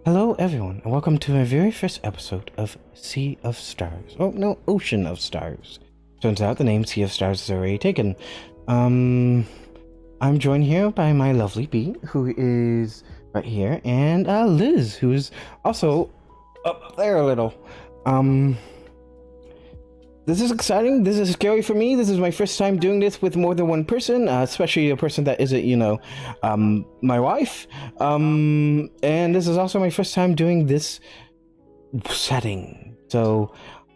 Hello, everyone, and welcome to my very first episode of Sea of Stars. Oh, no, Ocean of Stars. Turns out the name Sea of Stars is already taken. I'm joined here by my lovely Bee, who is right here, and Liz, who is also up there a little. This is exciting. This is scary for me. This is my first time doing this with more than one person, especially a person that isn't, my wife. And this is also my first time doing this setting. So,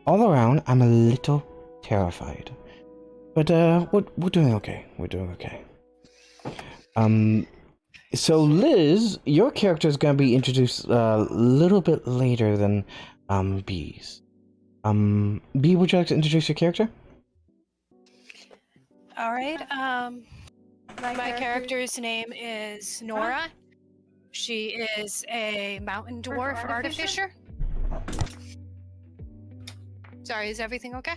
all around, I'm a little terrified. But, we're doing okay. We're doing okay. So Liz, your character is gonna be introduced a little bit later than, Bee's. Bee, would you like to introduce your character? All right. My character's name is Nora. She is a mountain dwarf artificer. Sorry, is everything okay?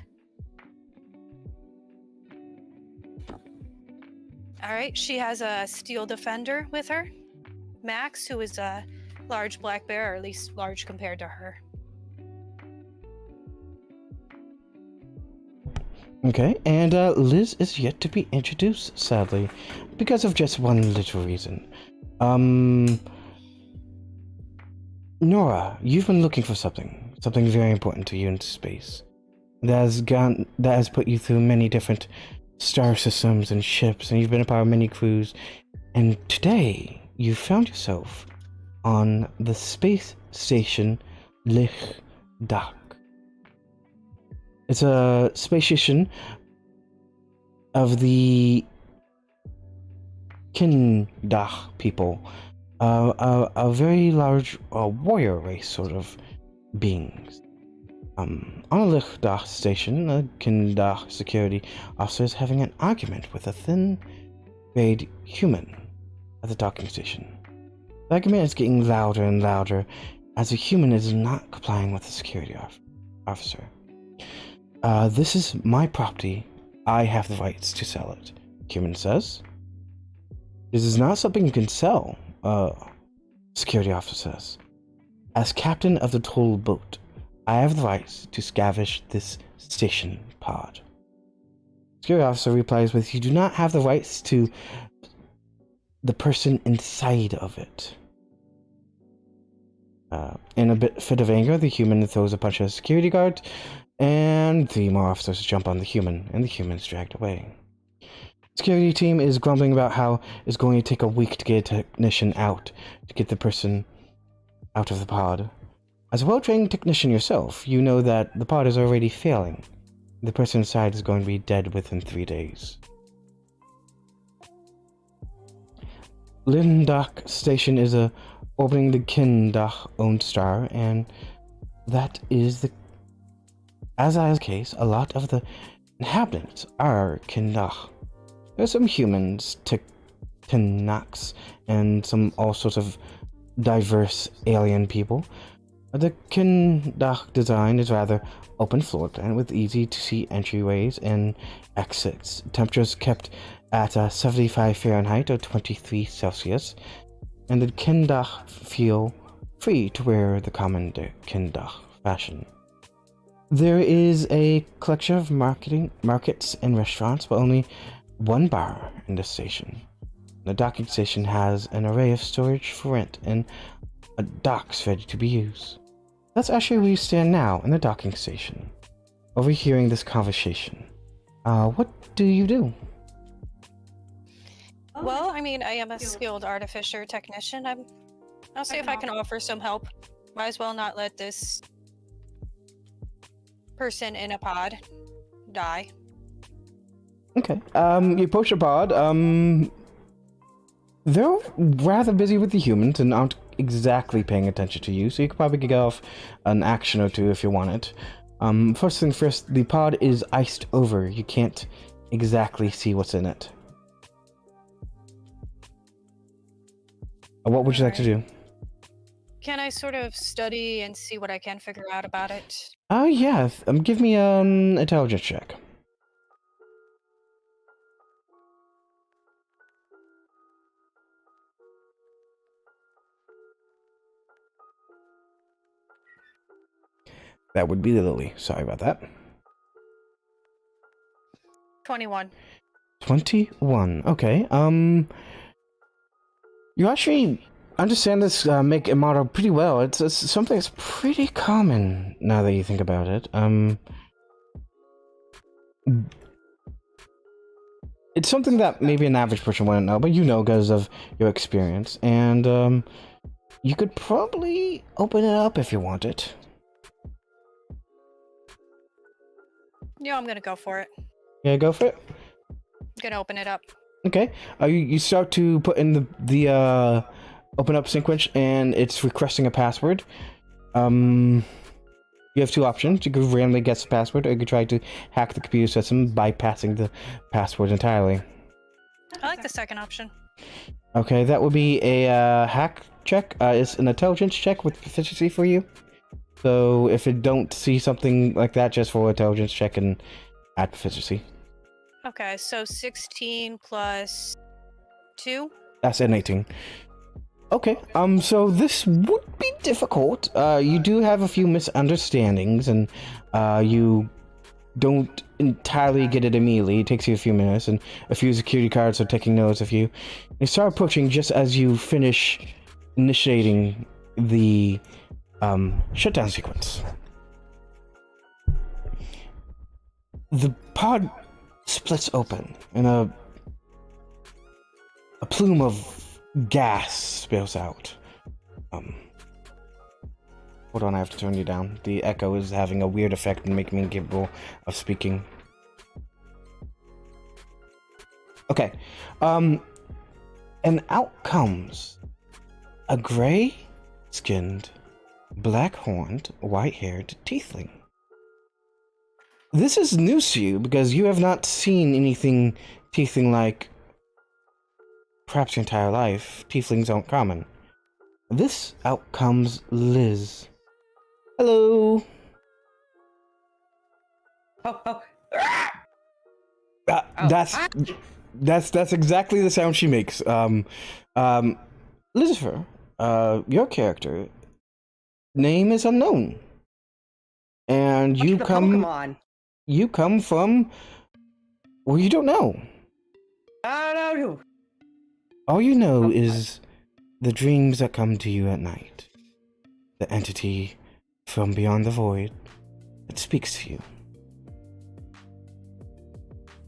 All right. She has a steel defender with her, Max, who is a large black bear, or at least large compared to her. Okay, and Liz is yet to be introduced, sadly, because of just one little reason. Nora, you've been looking for something very important to you in space. That has put you through many different star systems and ships, and you've been a part of many crews. And today, you found yourself on the space station Tih'tulkd. It's a space station of the Tih'tulkd people, a very large warrior race sort of beings. On a Tih'tulkd station, a Tih'tulkd security officer is having an argument with a thin-grayed human at the docking station. The argument is getting louder and louder as the human is not complying with the security officer. This is my property. I have the rights to sell it, human says. This is not something you can sell, security officer says. As captain of the total boat, I have the rights to scavenge this station pod. Security officer replies with, you do not have the rights to the person inside of it. In a fit of anger, the human throws a punch at a security guard, and 3 more officers jump on the human, and the human is dragged away. The security team is grumbling about how it's going to take a week to get a technician out, to get the person out of the pod. As a well-trained technician yourself, you know that the pod is already failing. The person inside is going to be dead within 3 days. Tih'tulkd Station is orbiting the Tih'tulkd-owned star, and that is the... As is the case, a lot of the inhabitants are Tih'tulkd. There are some humans, Tih'tulks, and some all sorts of diverse alien people. The Tih'tulkd design is rather open-floored and with easy-to-see entryways and exits. Temperatures kept at 75 Fahrenheit or 23 Celsius, and the Tih'tulkd feel free to wear the common Tih'tulkd fashion. There is a collection of markets and restaurants, but only one bar in the station. The docking station has an array of storage for rent and docks ready to be used. That's actually where you stand now, in the docking station, overhearing this conversation. What do you do? Well, I mean, I am a skilled artificer technician. I'll see if I can offer some help. Might as well not let this person in a pod die. Okay. You approach the pod. They're rather busy with the humans and aren't exactly paying attention to you, so you could probably get off an action or two if you want it. First thing first, the pod is iced over. You can't exactly see what's in it. What would you like to do? Can I sort of study and see what I can figure out about it? Oh, yeah. Give me an intelligence check. That would be Lily. Sorry about that. 21. 21. Okay. You actually understand this make and model pretty well. It's something that's pretty common now that you think about it. It's something that maybe an average person wouldn't know, but you know because of your experience. And you could probably open it up if you want it. Yeah, I'm gonna go for it. Yeah, go for it. I'm gonna open it up. Okay. You start to put in the open up sequence, and it's requesting a password. You have two options. You could randomly guess the password, or you could try to hack the computer system bypassing the password entirely. I like the second option. Okay, that would be a hack check. It's an intelligence check with proficiency for you. So if you don't see something like that, just for intelligence check and add proficiency. Okay, so 16 plus 2? That's an 18. Okay, so this would be difficult. You do have a few misunderstandings, and you don't entirely get it immediately. It takes you a few minutes, and a few security guards are taking notes of you. They start approaching just as you finish initiating the shutdown sequence. The pod splits open, and a plume of gas spills out. Hold on, I have to turn you down. The echo is having a weird effect and making me incapable of speaking. Okay. And out comes a gray-skinned, black-horned, white-haired tiefling. This is news to you because you have not seen anything tiefling-like perhaps your entire life. Tieflings aren't common. This out comes Liz. Hello. That's exactly the sound she makes. Lucifer, your character name is unknown, and you come from well, you don't know. I don't know. All you know is the dreams that come to you at night. The entity from beyond the void that speaks to you.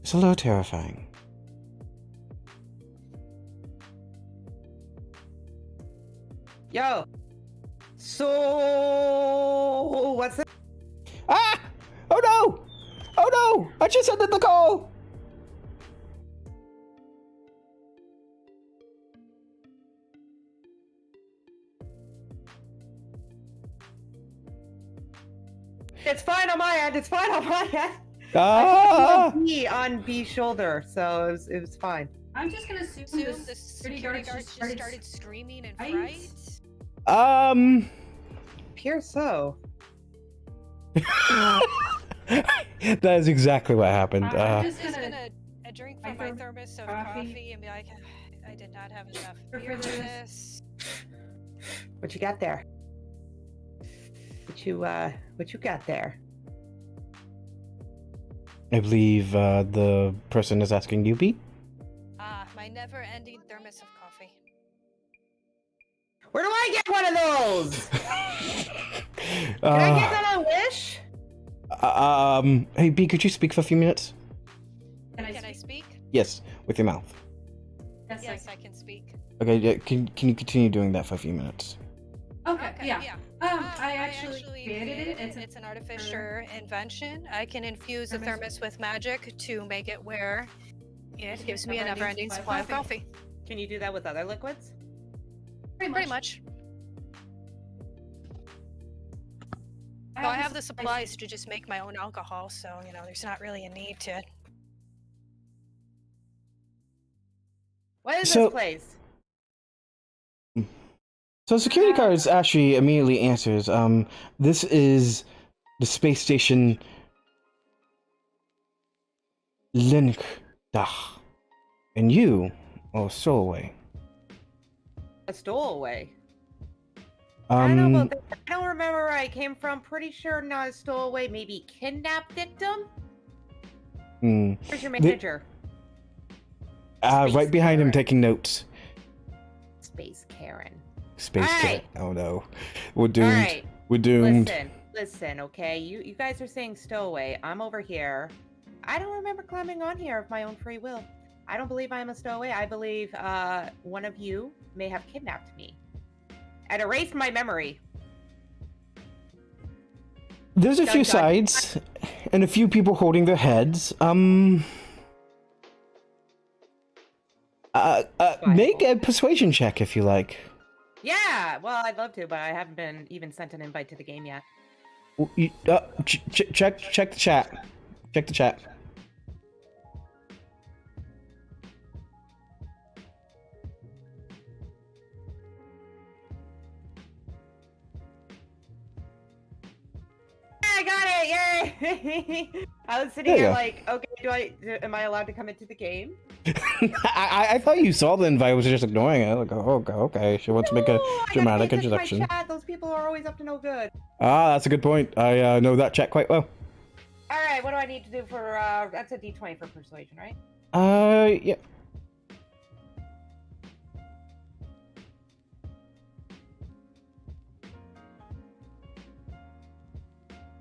It's a little terrifying. Yo. So what's it? Ah! Oh no! Oh no! I just ended the call! It's fine on my end. It's fine on my end. Ah! On B's shoulder, so it was fine. I'm just gonna assume The security guards just started screaming in fright. Appears so. That is exactly what happened. I'm Just gonna drink from my thermos of coffee and be like, I did not have enough beer for this. What you got there? What you got there? I believe the person is asking you, Pete. My never-ending thermos of coffee. Where do I get one of those? Can I get that on Wish? Hey, B, could you speak for a few minutes? Can I speak? Yes, with your mouth. Yes, I can speak. Okay, yeah, can you continue doing that for a few minutes? Okay, yeah. I actually created it. It's an artificial invention. I can infuse a thermos with magic to make it where it gives me a never-ending supply of coffee. Can you do that with other liquids? Pretty much. So I have the supplies to just make my own alcohol, so, you know, there's not really a need to... What is this place? So security guards actually immediately answers. This is the space station Tih'tulkd, and you are a stowaway. A stowaway. I don't know about that. I don't remember where I came from. Pretty sure not a stowaway, maybe kidnapped victim. Where's your manager? Right behind Karen. him, taking notes. Space Karen. Space All Karen. right. Oh no, we're doomed. All right. We're doomed. Listen. Okay, you guys are saying stowaway. I'm over here. I don't remember climbing on here of my own free will. I don't believe I am a stowaway. I believe one of you may have kidnapped me and erased my memory. There's a Dun, few dun. sides, and a few people holding their heads. Make a persuasion check if you like. Yeah, well, I'd love to, but I haven't been even sent an invite to the game yet. Check the chat. Check the chat. I got it! Yay! I was sitting There you here go. like, okay, am I allowed to come into the game? I thought you saw the invite. I was just ignoring it. Like, oh, okay. She wants to make a dramatic introduction. My chat. Those people are always up to no good. Ah, that's a good point. I know that chat quite well. All right, what do I need to do for? That's a D20 for persuasion, right? Yeah.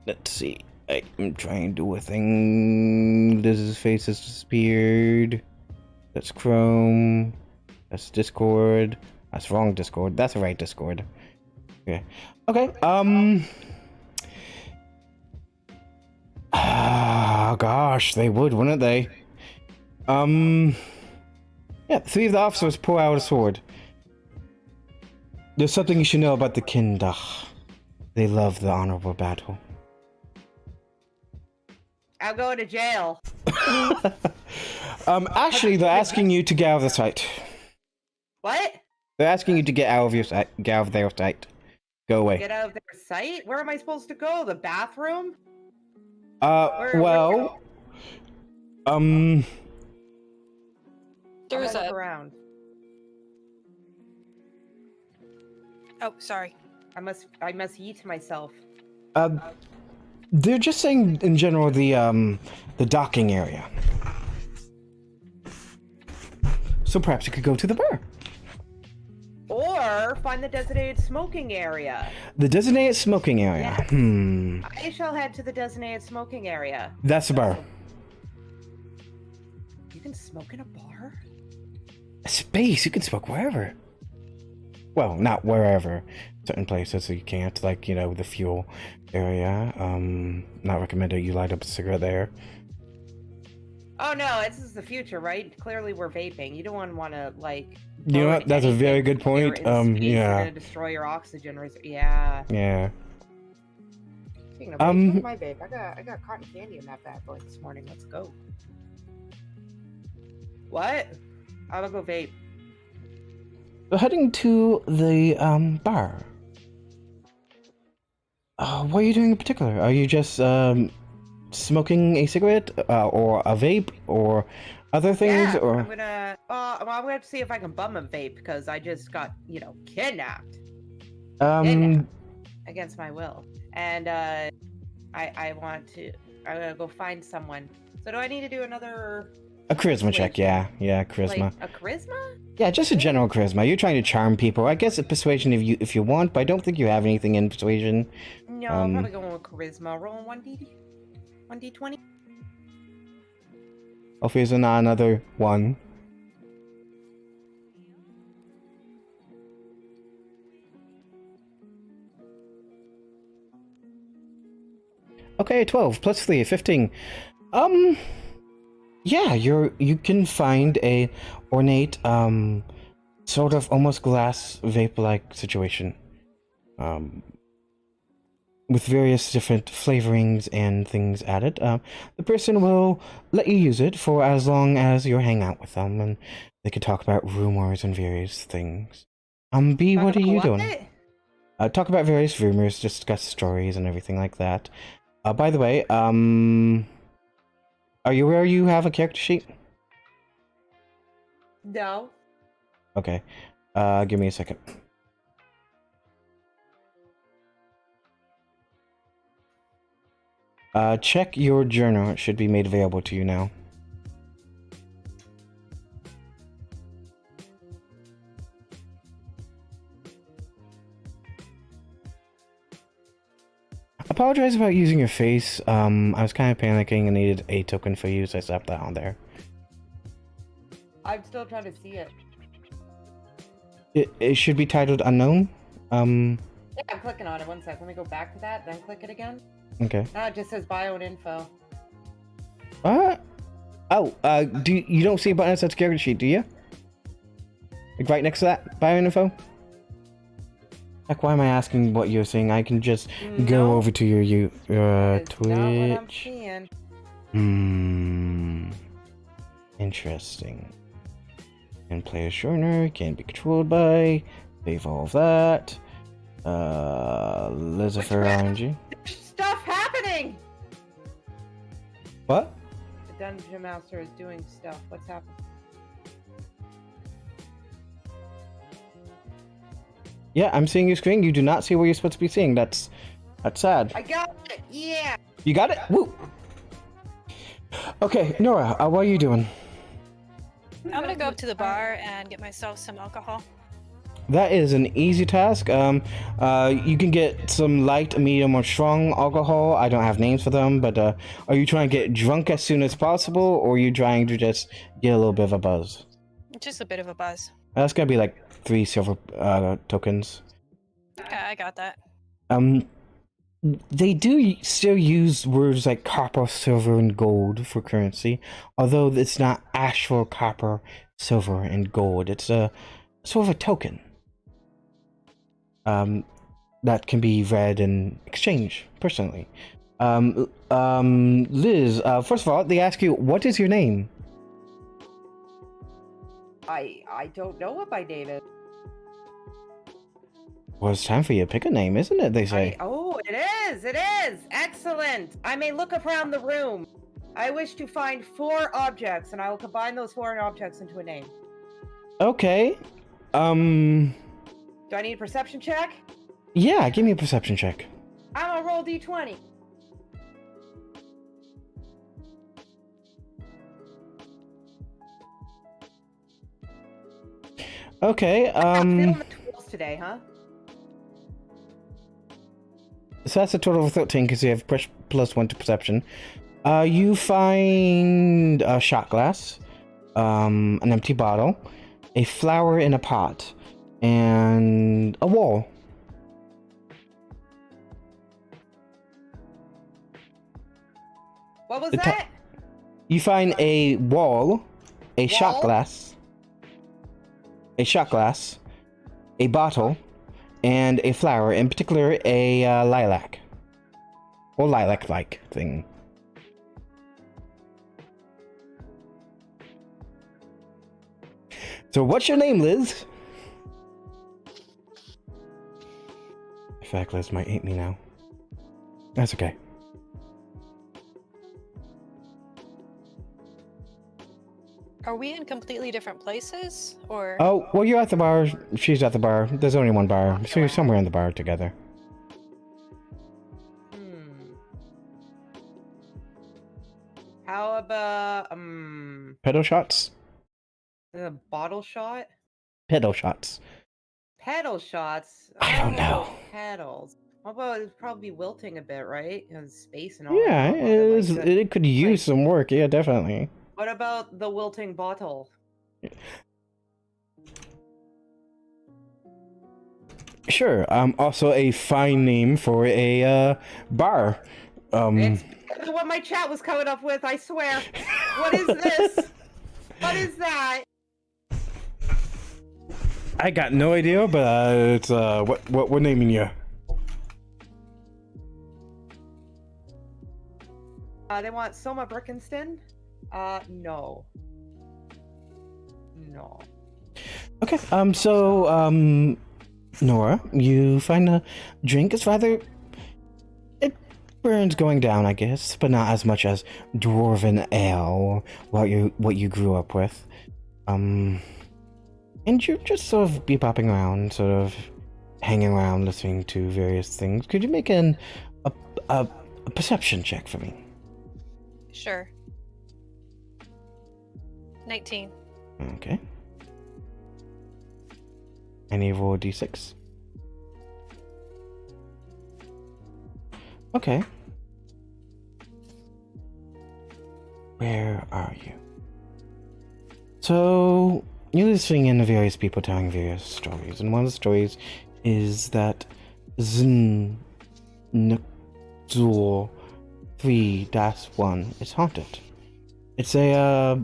Let's see. I'm trying to do a thing. Liz's face has disappeared. That's Chrome. That's Discord. That's wrong Discord. That's the right Discord. Okay. Okay. Ah, gosh, they would, wouldn't they? Yeah, 3 of the officers pull out a sword. There's something you should know about the Kindach. They love the honorable battle. I'm going to jail. Actually, they're asking you to get out of the site. What? They're asking you to get out of your sight. Get out of their sight. Go away. Get out of their sight? Where am I supposed to go? The bathroom? Well, There's look a. around. Oh, sorry. I must yeet myself. they're just saying in general the docking area. So perhaps you could go to the bar. Or find the designated smoking area. The designated smoking area. Yes. I shall head to the designated smoking area. That's the bar. You can smoke in a bar? Space, you can smoke wherever. Well, not wherever. Certain places you can't, like, you know, the fuel area. Not recommended you light up a cigarette there. Oh no, this is the future, right? Clearly we're vaping. You don't want to, like... You know what? That's a very good point. You're Yeah. gonna destroy your oxygen. Yeah. Yeah. Speaking of vape, where's my vape? I got cotton candy in that bad boy this morning. Let's go. What? I'm gonna go vape. We're heading to the bar. What are you doing in particular? Are you just smoking a cigarette, or a vape, or other things? Yeah, or I'm gonna. I'm gonna have to see if I can bum a vape because I just got, you know, kidnapped against my will, and I want to. I'm gonna go find someone. So do I need to do another? a charisma check? Yeah, charisma. Like a charisma? Yeah, just a general charisma. You're trying to charm people. I guess a persuasion if you want, but I don't think you have anything in persuasion. No, I'm probably going with charisma. Rolling 1d20. Hopefully there's not another one. Okay, 12 plus 3, 15. Yeah, you can find a ornate, sort of almost glass vape-like situation. With various different flavorings and things added. The person will let you use it for as long as you hang out with them, and they can talk about rumors and various things. B, what are you doing? Talk about various rumors, discuss stories and everything like that. By the way, are you aware you have a character sheet? No. Okay. Give me a second. Check your journal. It should be made available to you now. Apologize about using your face. I was kind of panicking and needed a token for you, so I slapped that on there. I'm still trying to see it. It should be titled unknown. Yeah, I'm clicking on it. One sec. Let me go back to that, then click it again. Okay. No, it just says bio and info. What? Oh, you don't see a button that says character sheet, do you? Like right next to that bio and info? Like, why am I asking what you're seeing? I can just go over to your Twitch. Not what I'm seeing. Interesting. And player journal can be controlled by. Save all of that. Lucifer RNG. Stuff happening! What? The dungeon master is doing stuff. What's happening? Yeah, I'm seeing your screen. You do not see what you're supposed to be seeing. That's sad. I got it! Yeah! You got it? Woo! Okay, Nora, what are you doing? I'm gonna go up to the bar and get myself some alcohol. That is an easy task. You can get some light, medium, or strong alcohol. I don't have names for them, but are you trying to get drunk as soon as possible, or are you trying to just get a little bit of a buzz? Just a bit of a buzz. That's gonna be like 3 silver tokens. Okay, I got that. They do still use words like copper, silver, and gold for currency, although it's not actual copper, silver, and gold. It's a sort of a token that can be read and exchanged personally. Liz, first of all, they ask you, what is your name? I don't know what my name is. Well, it's time for you to pick a name, isn't it? They say. Oh, it is! It is! Excellent! I may look around the room. I wish to find 4 objects, and I will combine those 4 objects into a name. Okay. Do I need a perception check? Yeah, give me a perception check. I'm gonna roll d20. Okay, I'm feeling the tools today, huh? So that's a total of 13 because you have +1 to perception. You find a shot glass, an empty bottle, a flower in a pot, and a wall. What was that? You find a wall, a shot glass, a bottle, and a flower, in particular a lilac. Or lilac-like thing. So what's your name, Liz? In fact, Liz might hate me now. That's okay. Are we in completely different places, or? Oh, well, you're at the bar. She's at the bar. There's only one bar. So you're somewhere in the bar together. How about, Pedal shots? a bottle shot? Pedal shots. Pedal shots? I don't know. Pedals. How about it'd probably be wilting a bit, right? Because space and all. Yeah, that. it could use some work. Yeah, definitely. What about the wilting bottle? Sure. Also a fine name for a bar. It's what my chat was coming up with, I swear. What is this? What is that? I got no idea, but it's what we're naming you. They want Soma Brickenston? No. No. Okay. So Nora, you find a drink. It's rather, it burns going down, I guess, but not as much as dwarven ale, what you grew up with. And you just sort of be popping around, sort of hanging around, listening to various things. Could you make a a perception check for me. Sure. 19. Okay. Any roll a d6. Okay. Where are you? So, you're listening in to various people telling various stories, and one of the stories is that Znukzul 3-1 is haunted. It's a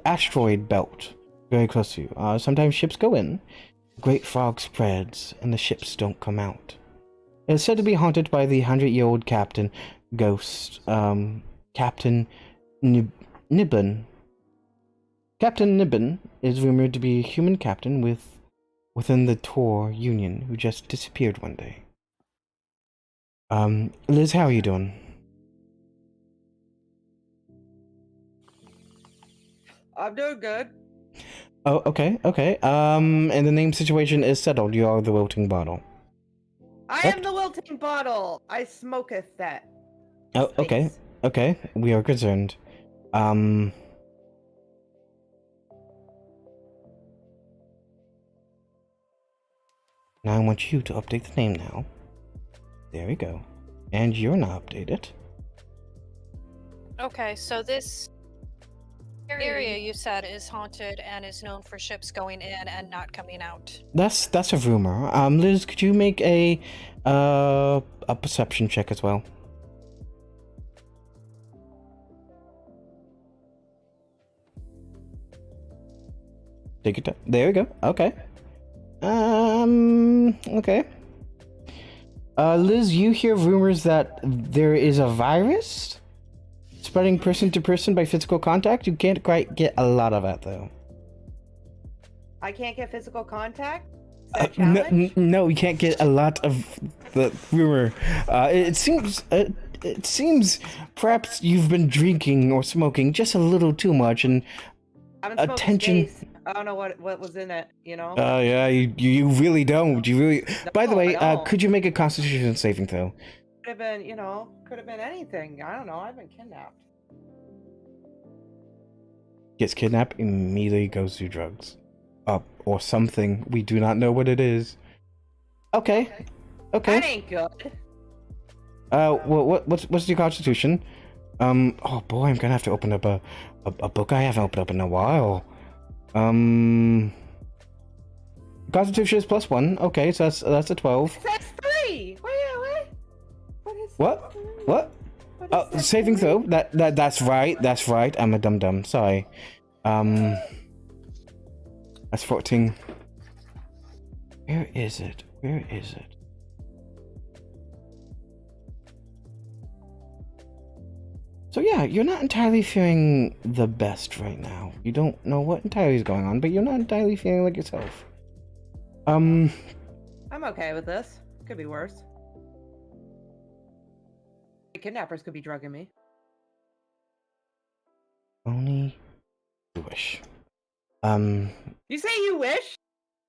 asteroid belt very close to you. Sometimes ships go in, great fog spreads, and the ships don't come out. It's said to be haunted by the 100-year-old captain ghost, Captain Nibbin. Captain Nibbin is rumored to be a human captain within the Tor Union who just disappeared one day. Liz, how are you doing? I'm doing good. Oh, okay. And the name situation is settled. You are the wilting bottle. I am the wilting bottle. I smoketh that. Oh, okay. Okay. We are concerned. Now I want you to update the name now. There we go. And you're not updated. Okay, so this area you said is haunted and is known for ships going in and not coming out. That's a rumor. Liz, could you make a perception check as well? Take it. There we go. Okay. Okay. Liz, you hear rumors that there is a virus spreading person to person by physical contact. You can't quite get a lot of that, though. I can't get physical contact? Is that a challenge? No, you can't get a lot of the rumor. It seems perhaps you've been drinking or smoking just a little too much, and I haven't smoked attention. space. I don't know what was in it, you know? Yeah, you really don't. You really. By the No, way, I don't. could you make a Constitution saving throw? Could have been, could have been anything. I don't know. I've been kidnapped. Gets kidnapped, immediately goes to drugs, or something. We do not know what it is. Okay. That ain't good. What's your Constitution? Oh boy, I'm gonna have to open up a book I haven't opened up in a while. Constitution is +1. Okay, so that's a 12. That's 3. What? What is What? that? What? What Oh, is that saving 3? throw. That's right. That's right. I'm a dum-dum. Sorry. That's 14. Where is it? So yeah, you're not entirely feeling the best right now. You don't know what entirely is going on, but you're not entirely feeling like yourself. I'm okay with this. Could be worse. The kidnappers could be drugging me. Only you wish. You say you wish?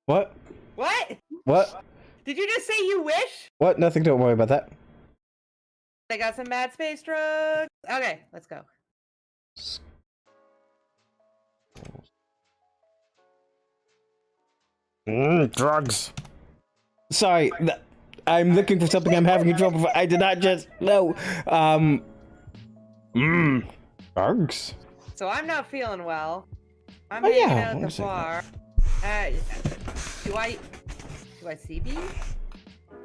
What? What? What? Did you just say you wish? What? Nothing, don't worry about that. I got some mad space drugs. Okay, let's go. Drugs. Sorry, I'm looking for something I'm having trouble for. I did not just know. Drugs. So I'm not feeling well. I'm Oh, hanging yeah, out I at was the bar. Do I see these?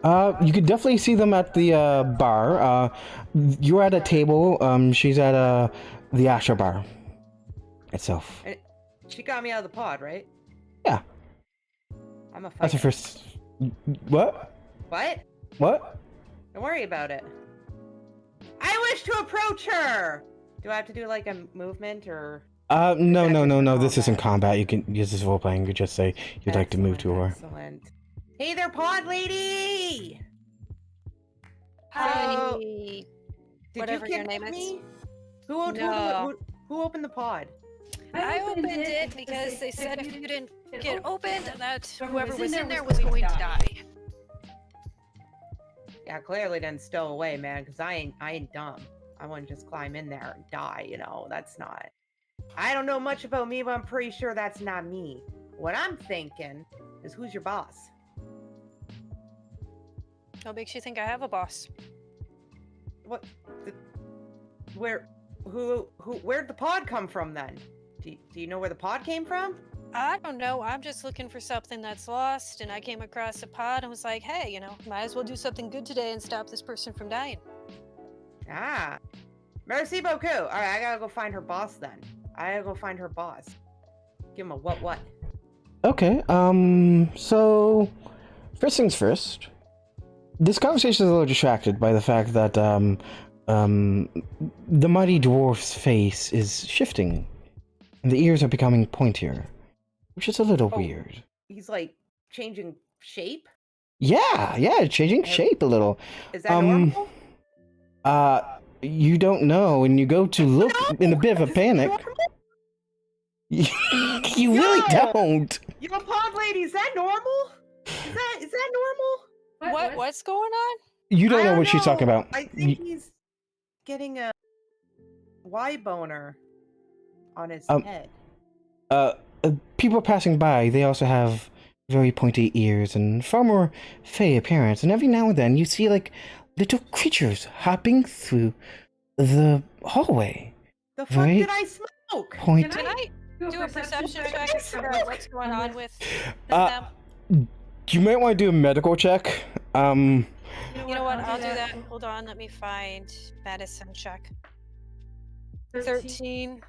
You could definitely see them at the bar. You're at a table. She's at the Asher bar itself. She got me out of the pod, right? Yeah. I'm a fighter. That's her first. What? What? What? Don't worry about it. I wish to approach her. Do I have to do like a movement or? No. This isn't combat. You can use this role playing. You just say you'd like to move to her. Excellent. Hey there, pod lady. Hi. Did Whatever you your name kidnap is. me? Who who opened the pod? I opened it because they said if you didn't get opened, that whoever was in there was going to die. Yeah, Yeah, clearly didn't stow away, man, because I ain't dumb. I wouldn't just climb in there and die, that's not... I don't know much about me, but I'm pretty sure that's not me. What I'm thinking is, who's your boss? What makes you think I have a boss? What? Where'd the pod come from then? Do you know where the pod came from? I don't know. I'm just looking for something that's lost, and I came across a pod and was like, hey, might as well do something good today and stop this person from dying. Ah. Merci beaucoup. All right, I gotta go find her boss then. Give him a what? Okay, so first things first. This conversation is a little distracted by the fact that the mighty dwarf's face is shifting, and the ears are becoming pointier, which is a little weird. He's like changing shape? Yeah, changing shape a little. Is that normal? You don't know, and you go to look in a bit of a panic. You really don't. Yo, pod lady, is that normal? Is that normal? What's going on? You don't know what she's talking about. I think he's getting a Y boner on his head. People passing by, they also have very pointy ears and far more fey appearance, and every now and then you see like little creatures hopping through the hallway. The fuck did I smoke? Can I do a perception check to figure out what's going on with them? You might want to do a medical check. You know what? I'll do that. Hold on. Let me find medicine check. 13.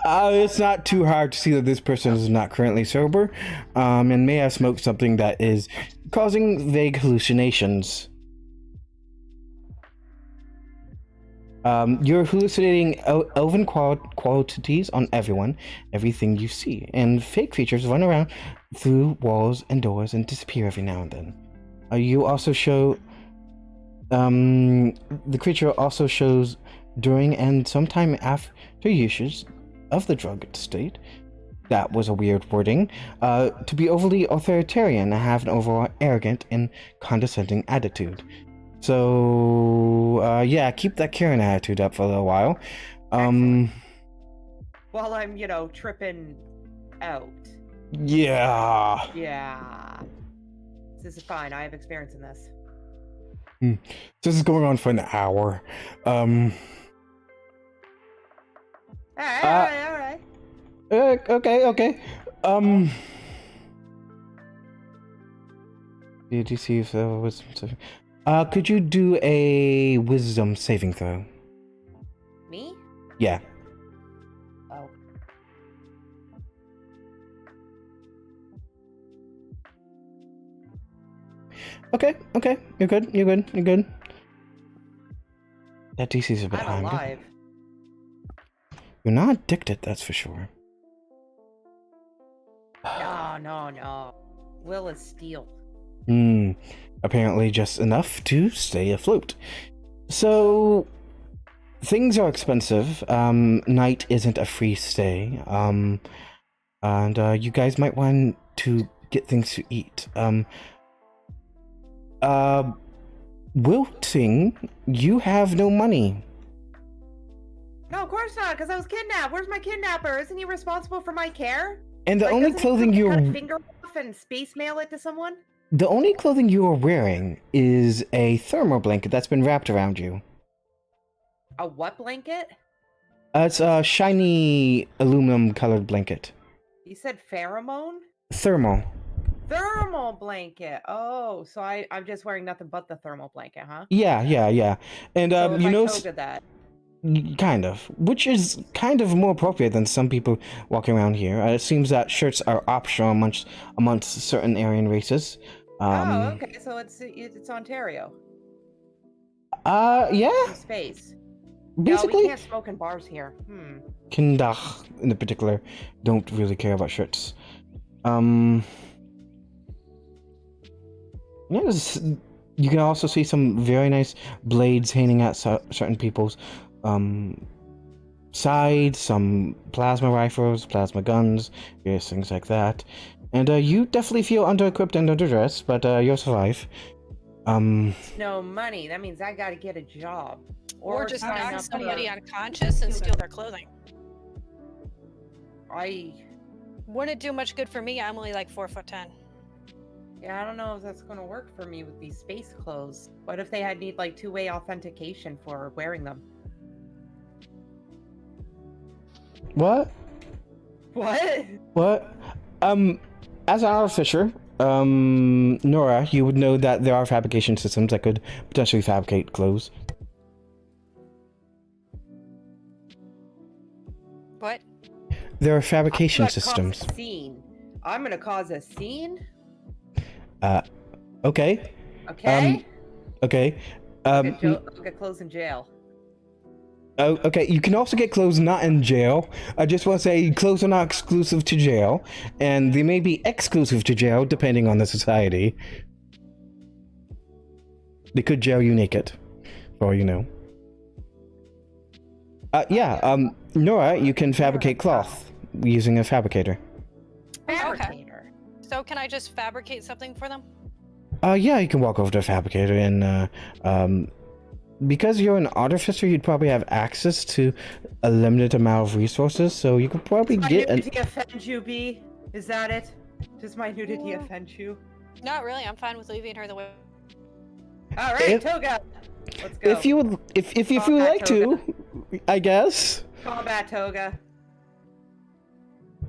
It's not too hard to see that this person is not currently sober, and may have smoked something that is causing vague hallucinations. You're hallucinating elven qualities on everything you see, and fake creatures run around through walls and doors and disappear every now and then. You also show... the creature also shows during and sometime after usage of the drugged state, that was a weird wording, to be overly authoritarian and have an overall arrogant and condescending attitude. So, yeah, keep that Karen attitude up for a little while. While I'm, tripping out. Yeah. Yeah. This is fine. I have experience in this. This is going on for an hour. All right. Okay. Did you see if there was... could you do a wisdom saving throw? Me? Yeah. Oh. Okay. You're good. That DC's a bit high. I'm alive. You're not addicted, that's for sure. No. Will is steel. Apparently just enough to stay afloat. So, things are expensive. Night isn't a free stay. And you guys might want to get things to eat. Wilting, you have no money. No, of course not, because I was kidnapped. Where's my kidnapper? Isn't he responsible for my care? And the only clothing you cut a finger off and space mail it to someone? The only clothing you are wearing is a thermal blanket that's been wrapped around you. A what blanket? It's a shiny aluminum-colored blanket. You said pheromone? Thermal blanket. Oh, so I'm just wearing nothing but the thermal blanket, huh? Yeah. And so you know, that. Kind of, which is kind of more appropriate than some people walking around here. It seems that shirts are optional amongst certain Aryan races. Okay, so it's Ontario. Yeah. Space. Basically, no, we can't smoke in bars here. Kindach, in particular, don't really care about shirts. Yes, you can also see some very nice blades hanging at certain people's sides, some plasma rifles, plasma guns, various things like that. And you definitely feel under-equipped and underdressed, but you'll survive. No money. That means I gotta get a job. Or just sign knock up somebody for- unconscious and steal their clothing. Wouldn't do much good for me. I'm only like 4'10". Yeah, I don't know if that's gonna work for me with these space clothes. What if they need like two-way authentication for wearing them? What? What? As an artificer, Nora, you would know that there are fabrication systems that could potentially fabricate clothes. What? There are fabrication I'm gonna systems. Cause a scene. I'm gonna cause a scene. Okay. Okay. Okay. I'll get clothes in jail. Oh, okay. You can also get clothes not in jail. I just want to say clothes are not exclusive to jail, and they may be exclusive to jail depending on the society. They could jail you naked, for all you know. Nora, you can fabricate cloth using a fabricator. Fabricator. So can I just fabricate something for them? Yeah, you can walk over to a fabricator and, because you're an artificer, you'd probably have access to a limited amount of resources, so you could probably get Does my nudity offend you, B? Is that it? Does my nudity offend you? Not really. I'm fine with leaving her the way. All right, Toga. Let's go. If you would, if you would like to, I guess. Combat, Toga.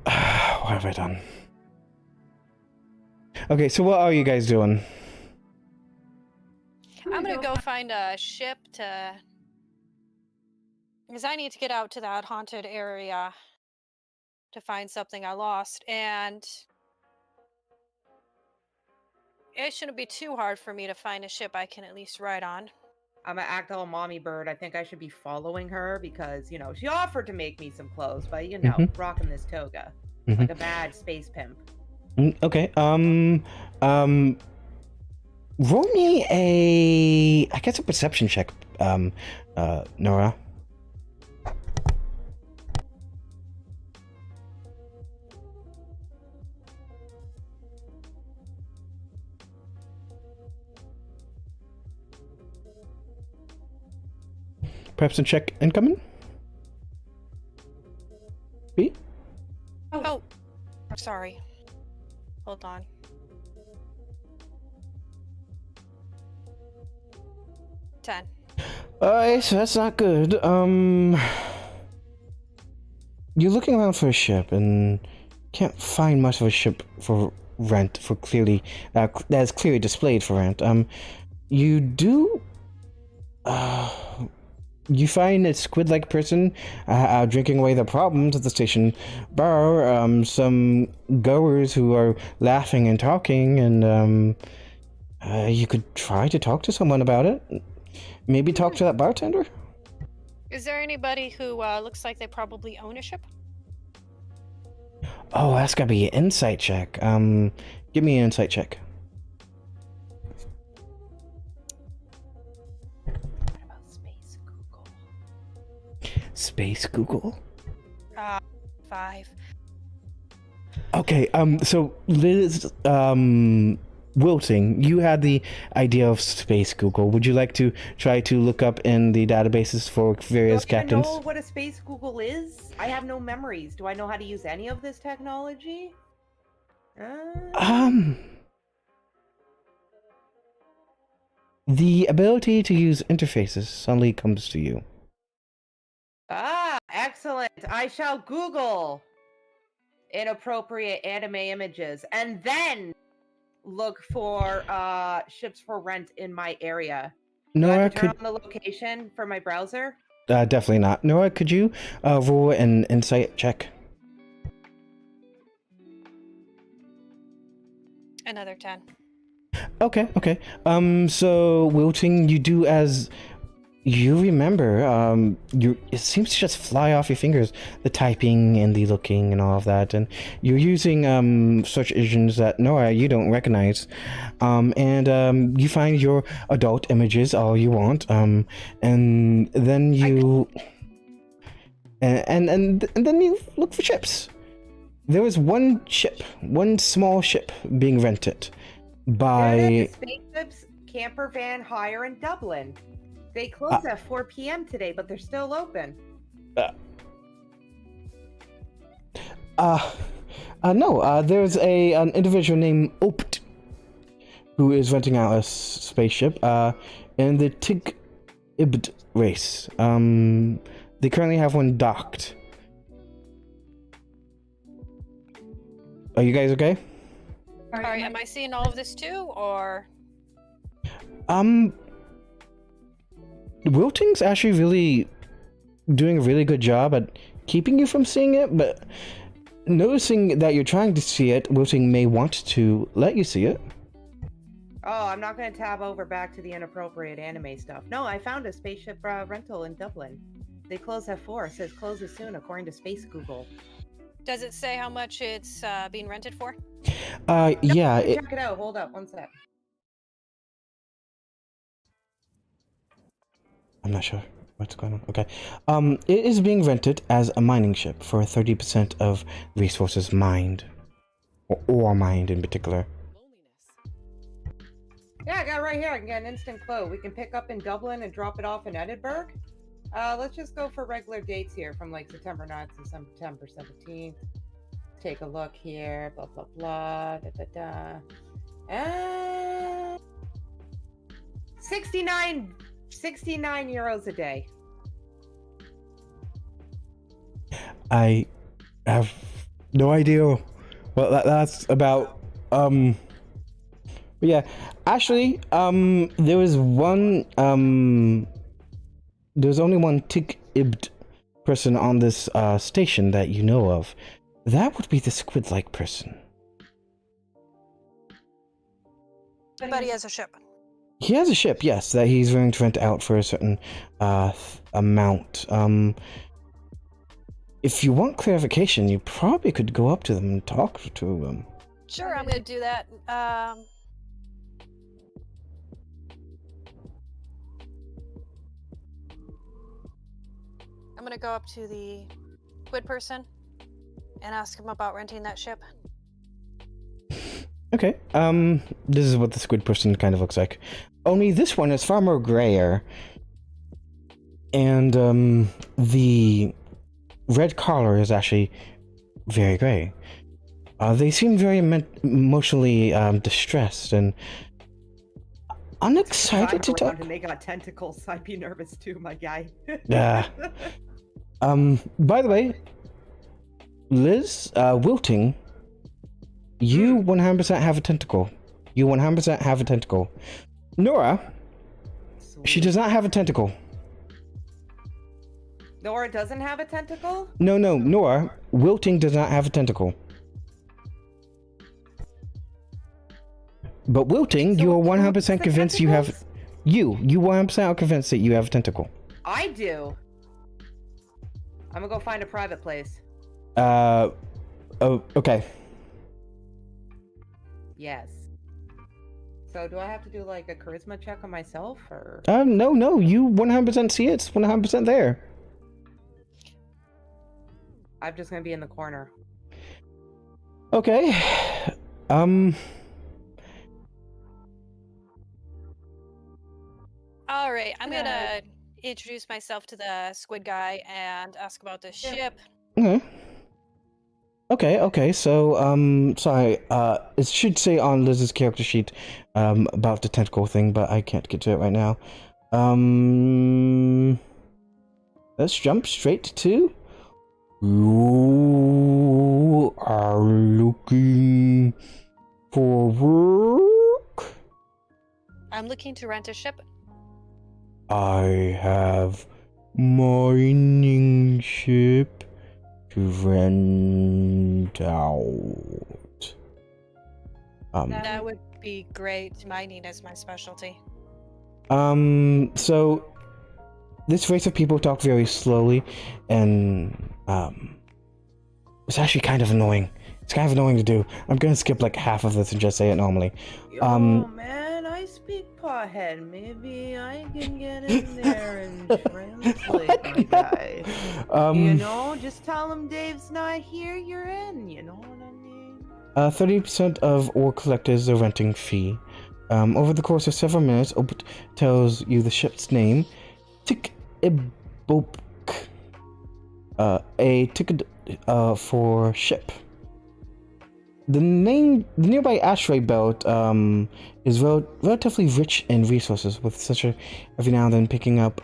What have I done? Okay, so what are you guys doing? I'm gonna go find a ship because I need to get out to that haunted area to find something I lost, and it shouldn't be too hard for me to find a ship I can at least ride on. I'm gonna act all mommy bird. I think I should be following her because, you know, she offered to make me some clothes, but, you know, rocking this toga. Like a bad space pimp. Okay, roll me I guess a perception check, Nora. Perhaps a check incoming? B? Oh, sorry. Hold on. $10. Alright, so that's not good. You're looking around for a ship and can't find much of a ship for rent, for clearly, that is clearly displayed for rent. You do, you find a squid-like person drinking away their problems at the station bar, some goers who are laughing and talking, and you could try to talk to someone about it. Maybe talk to that bartender? Is there anybody who looks like they probably own a ship? Oh, that's gotta be an insight check. Give me an insight check. What about Space Google? Space Google? 5. Okay, so Liz, Wilting, you had the idea of Space Google. Would you like to try to look up in the databases for various captains? Do I know what a Space Google is? I have no memories. Do I know how to use any of this technology? The ability to use interfaces suddenly comes to you. Ah, excellent. I shall Google inappropriate anime images and then look for ships for rent in my area. Nora, turn on the location for my browser? Definitely not. Nora, could you roll an insight check? Another 10. Okay. So Wilting, you do as you remember. It seems to just fly off your fingers, the typing and the looking and all of that, and you're using search engines that Nora you don't recognize, and you find your adult images all you want, and then you and then you look for ships. There was one small ship being rented by. Spaceships camper van hire in Dublin. They close at 4 p.m. today, but they're still open. No, there's an individual named Opt who is renting out a spaceship in the Tih'tulkd race. They currently have one docked. Are you guys okay? Sorry, am I seeing all of this too, or? Wilting's actually really doing a really good job at keeping you from seeing it, but noticing that you're trying to see it, Wilting may want to let you see it. Oh, I'm not going to tab over back to the inappropriate anime stuff. No, I found a spaceship rental in Dublin. They close at 4. It says closes soon, according to Space Google. Does it say how much it's being rented for? Yeah. Check it out. Hold up, one sec. I'm not sure what's going on. Okay. It is being rented as a mining ship for 30% of resources mined. Or ore mined in particular. Yeah, I got it right here. I can get an instant quote. We can pick up in Dublin and drop it off in Edinburgh. Let's just go for regular dates here from like September 9th to September 17th. Take a look here. Blah, blah, blah. Da, da, da. 69 euros a day. I have no idea what that's about. Yeah, actually, there was one, there's only one Tih'tulkd person on this station that you know of. That would be the squid-like person. But he has a ship. He has a ship, yes, that he's willing to rent out for a certain amount. If you want clarification, you probably could go up to them and talk to them. Sure, I'm gonna do that. I'm gonna go up to the squid person and ask him about renting that ship. Okay, this is what the squid person kind of looks like. Only this one is far more grayer. And, the red collar is actually very gray. They seem very emotionally, distressed and unexcited to talk. And they got tentacles, so I'd be nervous too, my guy. Yeah. By the way, Liz, Wilting, you 100% have a tentacle. You 100% have a tentacle. Nora, she does not have a tentacle. Nora doesn't have a tentacle? No, Nora, Wilting does not have a tentacle. But Wilting, So you are who's 100% the convinced you have... tentacles? You 100% are convinced that you have a tentacle. I do. I'm gonna go find a private place. Oh, okay. Yes. So do I have to do like a charisma check on myself, or? No, you 100% see it. It's 100% there. I'm just gonna be in the corner. Okay. All right, I'm gonna introduce myself to the squid guy and ask about this ship. Okay, so, sorry, it should say on Liz's character sheet, about the tentacle thing, but I can't get to it right now. Let's jump straight to... You are looking for work? I'm looking to rent a ship. I have mining ship to rent out. That would be great. Mining is my specialty. So this race of people talk very slowly, and it's actually kind of annoying. It's kind of annoying to do. I'm gonna skip like half of this and just say it normally. Yo, man, I speak pothead. Maybe I can get in there and translate, my guy. You know, just tell him Dave's not here, you're in. You know what I mean? 30% of ore collectors a renting fee. Over the course of several minutes, Opt tells you the ship's name, Tih'tulkd, a ticket for ship. The nearby asteroid belt is relatively rich in resources, with such a every now and then picking up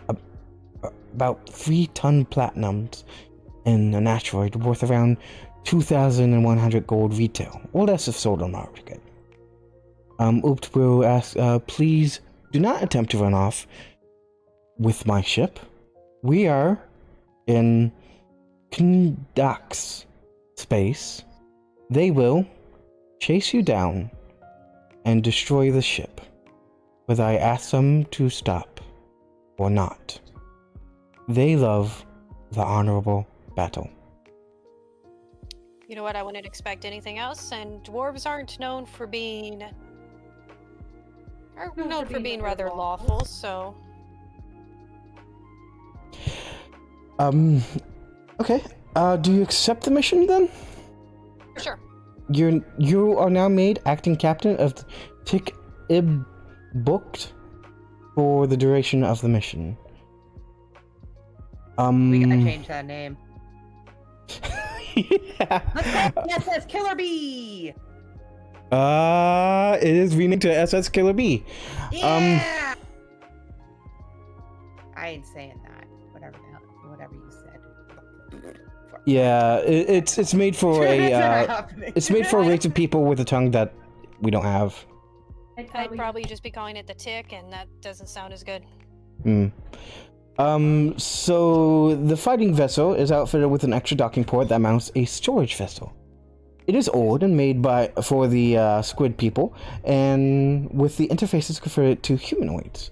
about 3-ton platinums in an asteroid worth around 2,100 gold retail, or less if sold on market. Oopt will ask, please do not attempt to run off with my ship. We are in Tih'tulkd's space. They will chase you down and destroy the ship, whether I ask them to stop or not. They love the honorable battle. You know what? I wouldn't expect anything else, and dwarves aren't known for being rather lawful, so. Okay. Do you accept the mission then? Sure. You are now made acting captain of the Tih'tulkd for the duration of the mission. We gotta change that name. Yeah. Let's go SS Killer Bee! It is renamed to SS Killer Bee. Yeah! I ain't saying that. Whatever you said. Yeah, it's made for it's made for a race of people with a tongue that we don't have. I'd probably just be calling it the Tick, and that doesn't sound as good. So the fighting vessel is outfitted with an extra docking port that mounts a storage vessel. It is old and made for the squid people, and with the interfaces converted to humanoids.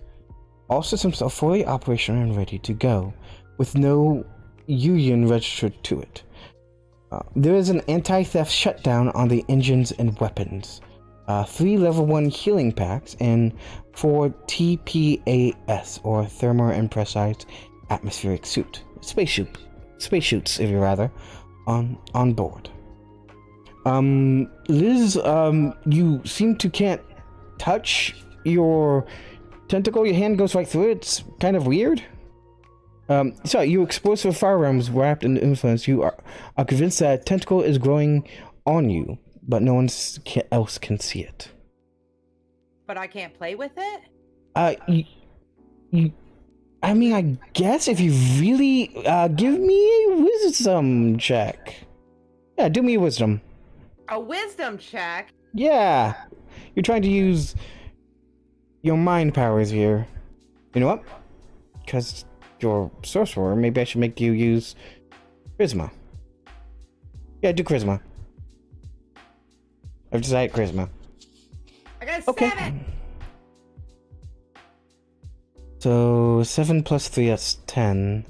All systems are fully operational and ready to go, with no union registered to it. There is an anti-theft shutdown on the engines and weapons, 3 level 1 healing packs, and 4 TPAS, or Thermo Impressized Atmospheric Suit. Space suits, if you rather, on board. Liz, you seem to can't touch your tentacle. Your hand goes right through it. It's kind of weird. So you explosive firearms wrapped in influence. You are convinced that a tentacle is growing on you, but no one else can see it. But I can't play with it? I mean, I guess if you really, give me a wisdom check. Yeah, do me a wisdom. A wisdom check? Yeah. You're trying to use your mind powers here. You know what? Because you're a sorcerer, maybe I should make you use charisma. Yeah, do charisma. I've decided charisma. I got a 7! So 7 plus 3, that's 10.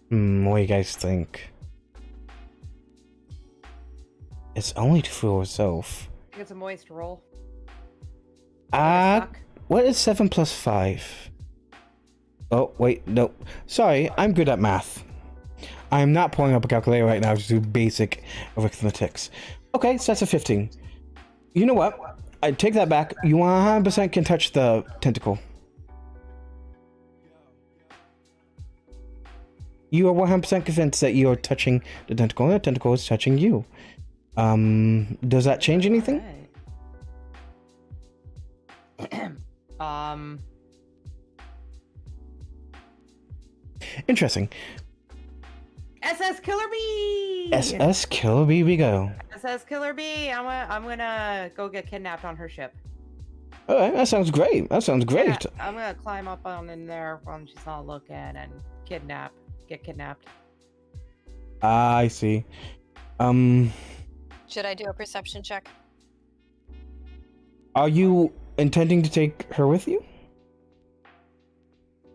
What do you guys think? It's only to fool herself. I think it's a moist roll. What is 7 plus 5? Oh, wait, no. Sorry, I'm good at math. I'm not pulling up a calculator right now to do basic arithmetics. Okay, so that's a 15. You know what? I take that back. You 100% can touch the tentacle. You are 100% convinced that you are touching the tentacle, and the tentacle is touching you. Does that change anything? Right. Interesting. SS Killer Bee! SS Killer Bee we go. SS Killer Bee, I'm gonna go get kidnapped on her ship. Alright, that sounds great. That sounds great. Yeah, I'm gonna climb up on in there when she's not looking and get kidnapped. I see. Should I do a perception check? Are you intending to take her with you?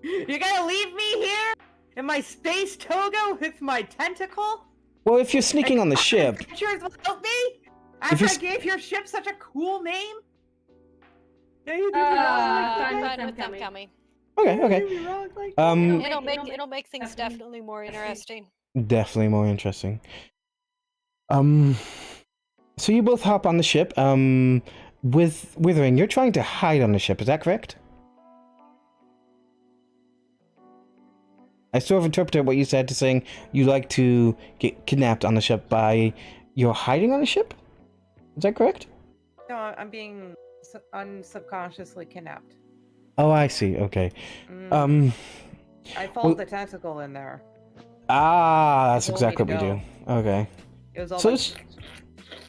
You're gonna leave me here? In my space toga with my tentacle? Well, if you're sneaking on the ship... Pictures without me? After I gave your ship such a cool name? Yeah, you did me wrong like Fine with them coming. Okay. You did me wrong like that. It'll make things definitely more interesting. Definitely more interesting. So you both hop on the ship. with Withering, you're trying to hide on the ship, is that correct? I sort of interpreted what you said to saying you like to get kidnapped on the ship by you're hiding on the ship? Is that correct? No, I'm being unsubconsciously kidnapped. Oh, I see. Okay. I followed the tentacle in there. Ah, that's It told me exactly to what we go. do. Okay. It was all So like,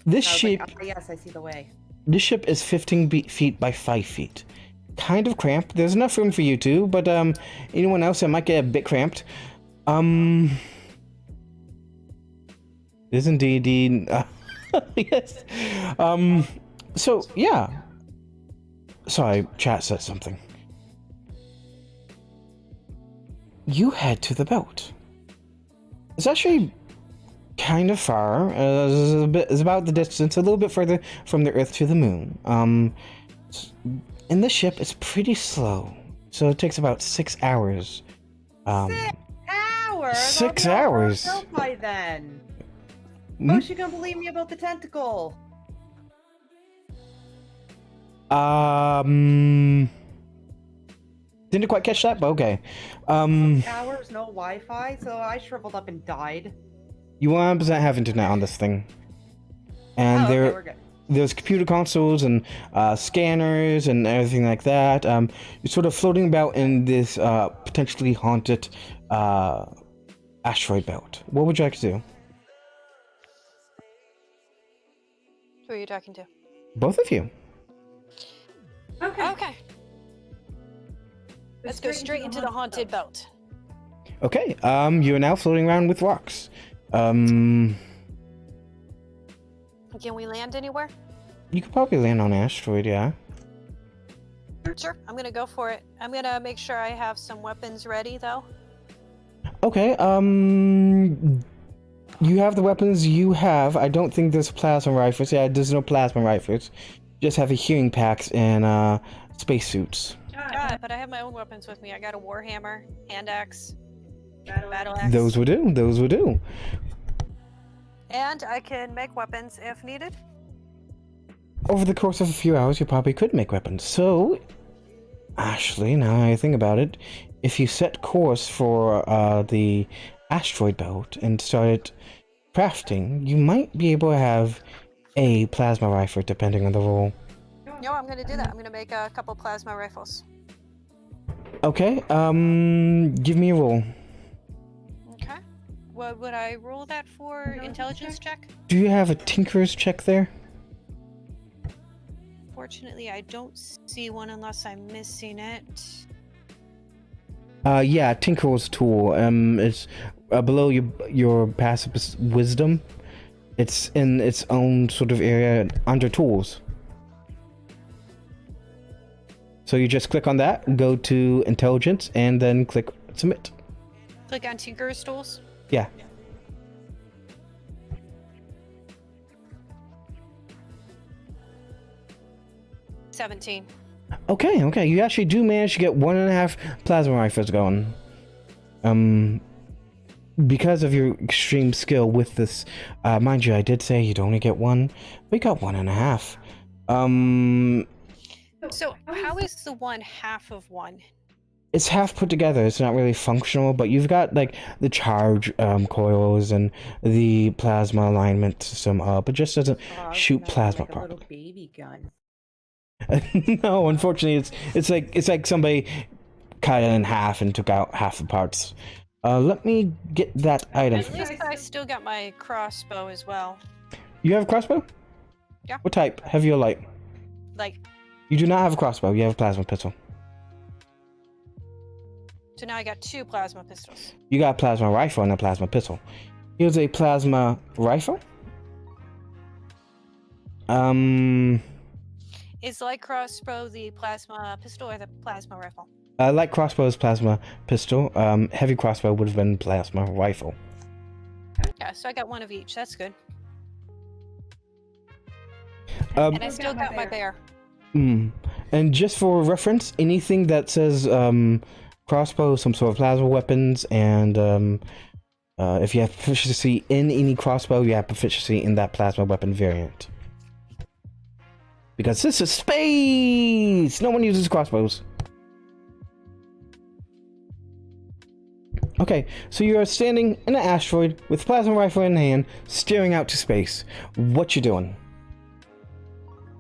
this I was ship, like, oh, yes, I see the way. this ship is 15 feet by 5 feet. Kind of cramped. There's enough room for you two, but anyone else that might get a bit cramped. Is indeed. Yes. So yeah. Sorry, chat said something. You head to the boat. It's actually kind of far. It's about the distance, a little bit further from the Earth to the Moon. In the ship, it's pretty slow, so it takes about 6 hours. 6 hours? 6 I'll be all hours. burnt out by then. Hmm? How's she gonna believe me about the tentacle? Didn't quite catch that, but okay. 6 hours, no Wi-Fi, so I shriveled up and died. You 100% have internet on this thing, and Oh, okay, we're good. there's computer consoles and scanners and everything like that. You're sort of floating about in this potentially haunted asteroid belt. What would you like to do? Who are you talking to? Both of you. Okay. Okay. Let's go straight into the haunted belt. Okay. You are now floating around with rocks. Can we land anywhere? You could probably land on an asteroid, yeah. Sure, I'm gonna go for it. I'm gonna make sure I have some weapons ready, though. Okay, you have the weapons you have. I don't think there's plasma rifles. Yeah, there's no plasma rifles. You just have the healing packs and spacesuits. But I have my own weapons with me. I got a warhammer, hand axe, battle axe. Those would do. Those would do. And I can make weapons if needed. Over the course of a few hours, you probably could make weapons. So, Ashley, now I think about it, if you set course for the asteroid belt and started crafting, you might be able to have a plasma rifle, depending on the role. No, I'm gonna do that. I'm gonna make a couple plasma rifles. Okay, give me a roll. Okay. What would I roll that for? Intelligence check? Do you have a tinker's check there? Fortunately, I don't see one unless I'm missing it. Yeah, Tinker's tool. It's below your passive wisdom. It's in its own sort of area under tools. So you just click on that, go to intelligence, and then click submit. Click on Tinker's tools. Yeah. $17. Okay. You actually do manage to get 1.5 plasma rifles going. Because of your extreme skill with this, mind you, I did say you'd only get one. We got 1.5. So how is the one half of one? It's half put together. It's not really functional, but you've got like the charge coils and the plasma alignment system up. It just doesn't shoot plasma like a properly. little baby gun. No, unfortunately, it's like somebody cut it in half and took out half the parts. Let me get that item. At least I still got my crossbow as well. You have a crossbow? Yeah. What type? Heavy or light? Like, You do not have a crossbow. You have a plasma pistol. so now I got 2 plasma pistols. You got a plasma rifle and a plasma pistol. Here's a plasma rifle. Is light crossbow the plasma pistol or the plasma rifle? Light crossbow is plasma pistol. Heavy crossbow would have been plasma rifle. Yeah, so I got one of each. That's good. Um, And I still got my bear. And just for reference, anything that says crossbow, some sort of plasma weapons, and if you have proficiency in any crossbow, you have proficiency in that plasma weapon variant. Because this is space! No one uses crossbows. Okay, so you are standing in an asteroid with a plasma rifle in hand, staring out to space. What you doing?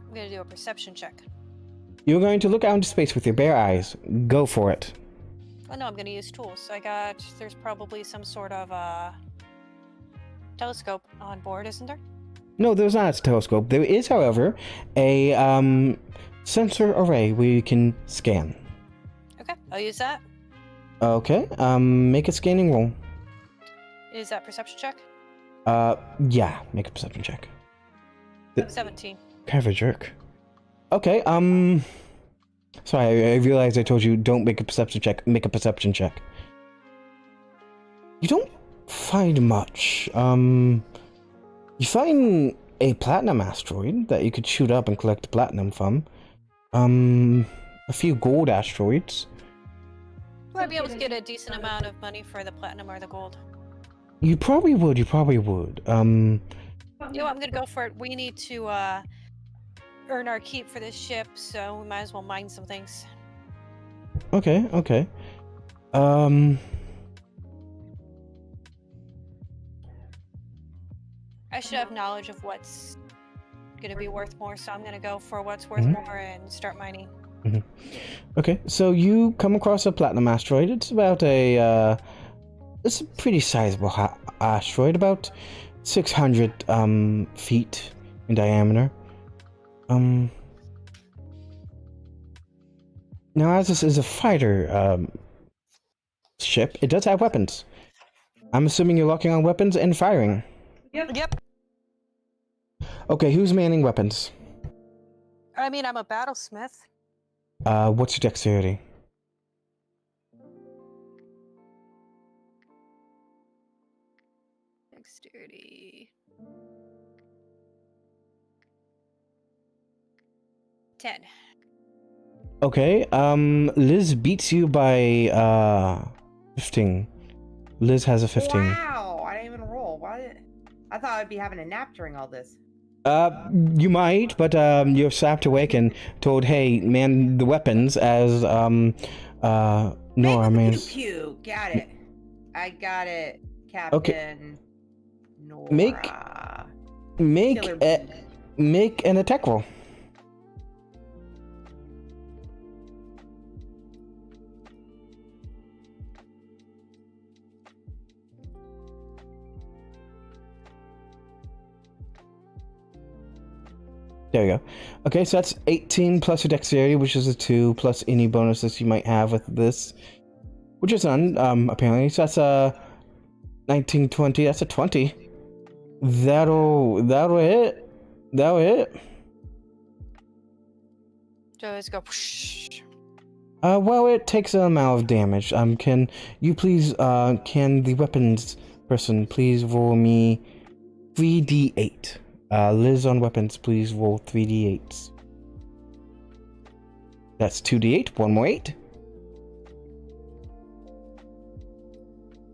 I'm gonna do a perception check. You're going to look out into space with your bare eyes. Go for it. Oh no, I'm gonna use tools. There's probably some sort of telescope on board, isn't there? No, there's not a telescope. There is, however, a sensor array where you can scan. Okay, I'll use that. Okay, make a scanning roll. Is that perception check? Yeah, make a perception check. 17. Kind of a jerk. Okay, sorry, I realized I told you don't make a perception check, make a perception check. You don't find much. You find a platinum asteroid that you could shoot up and collect platinum from. A few gold asteroids. Would I be able to get a decent amount of money for the platinum or the gold? You probably would, You know what, I'm gonna go for it. We need to, earn our keep for this ship, so we might as well mine some things. Okay. I should have knowledge of what's gonna be worth more, so I'm gonna go for what's worth more and start mining. Okay, so you come across a platinum asteroid. It's about it's a pretty sizable asteroid, about 600 feet in diameter. Now, as this is a fighter ship, it does have weapons. I'm assuming you're locking on weapons and firing. Yep. Okay, who's manning weapons? I mean, I'm a battlesmith. What's your dexterity? Dexterity. 10. Okay, Liz beats you by 15. Liz has a 15. Wow, I didn't even roll. I thought I'd be having a nap during all this. You might, but you're sapped awake and told, hey, man the weapons as Nora means. Pew. Got it. I got it, Captain. Okay. Nora. Make an attack roll. There we go. Okay, so that's 18 plus your dexterity, which is a 2, plus any bonuses you might have with this, which is none, apparently. So that's 19, 20. That's a 20. That'll hit. That'll hit. So let's go. Well, it takes an amount of damage. Can you please, can the weapons person please roll me 3d8? Liz on weapons, please roll 3d8s. That's 2d8, one more 8.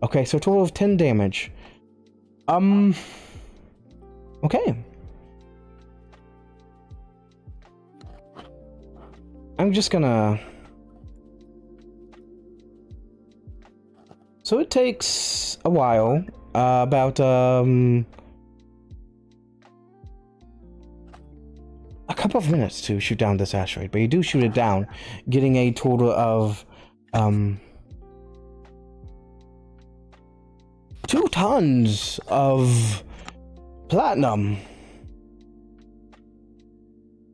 Okay, so a total of 10 damage. Okay. I'm just gonna... So it takes a while, about, a couple of minutes to shoot down this asteroid, but you do shoot it down, getting a total of 2 tons of platinum.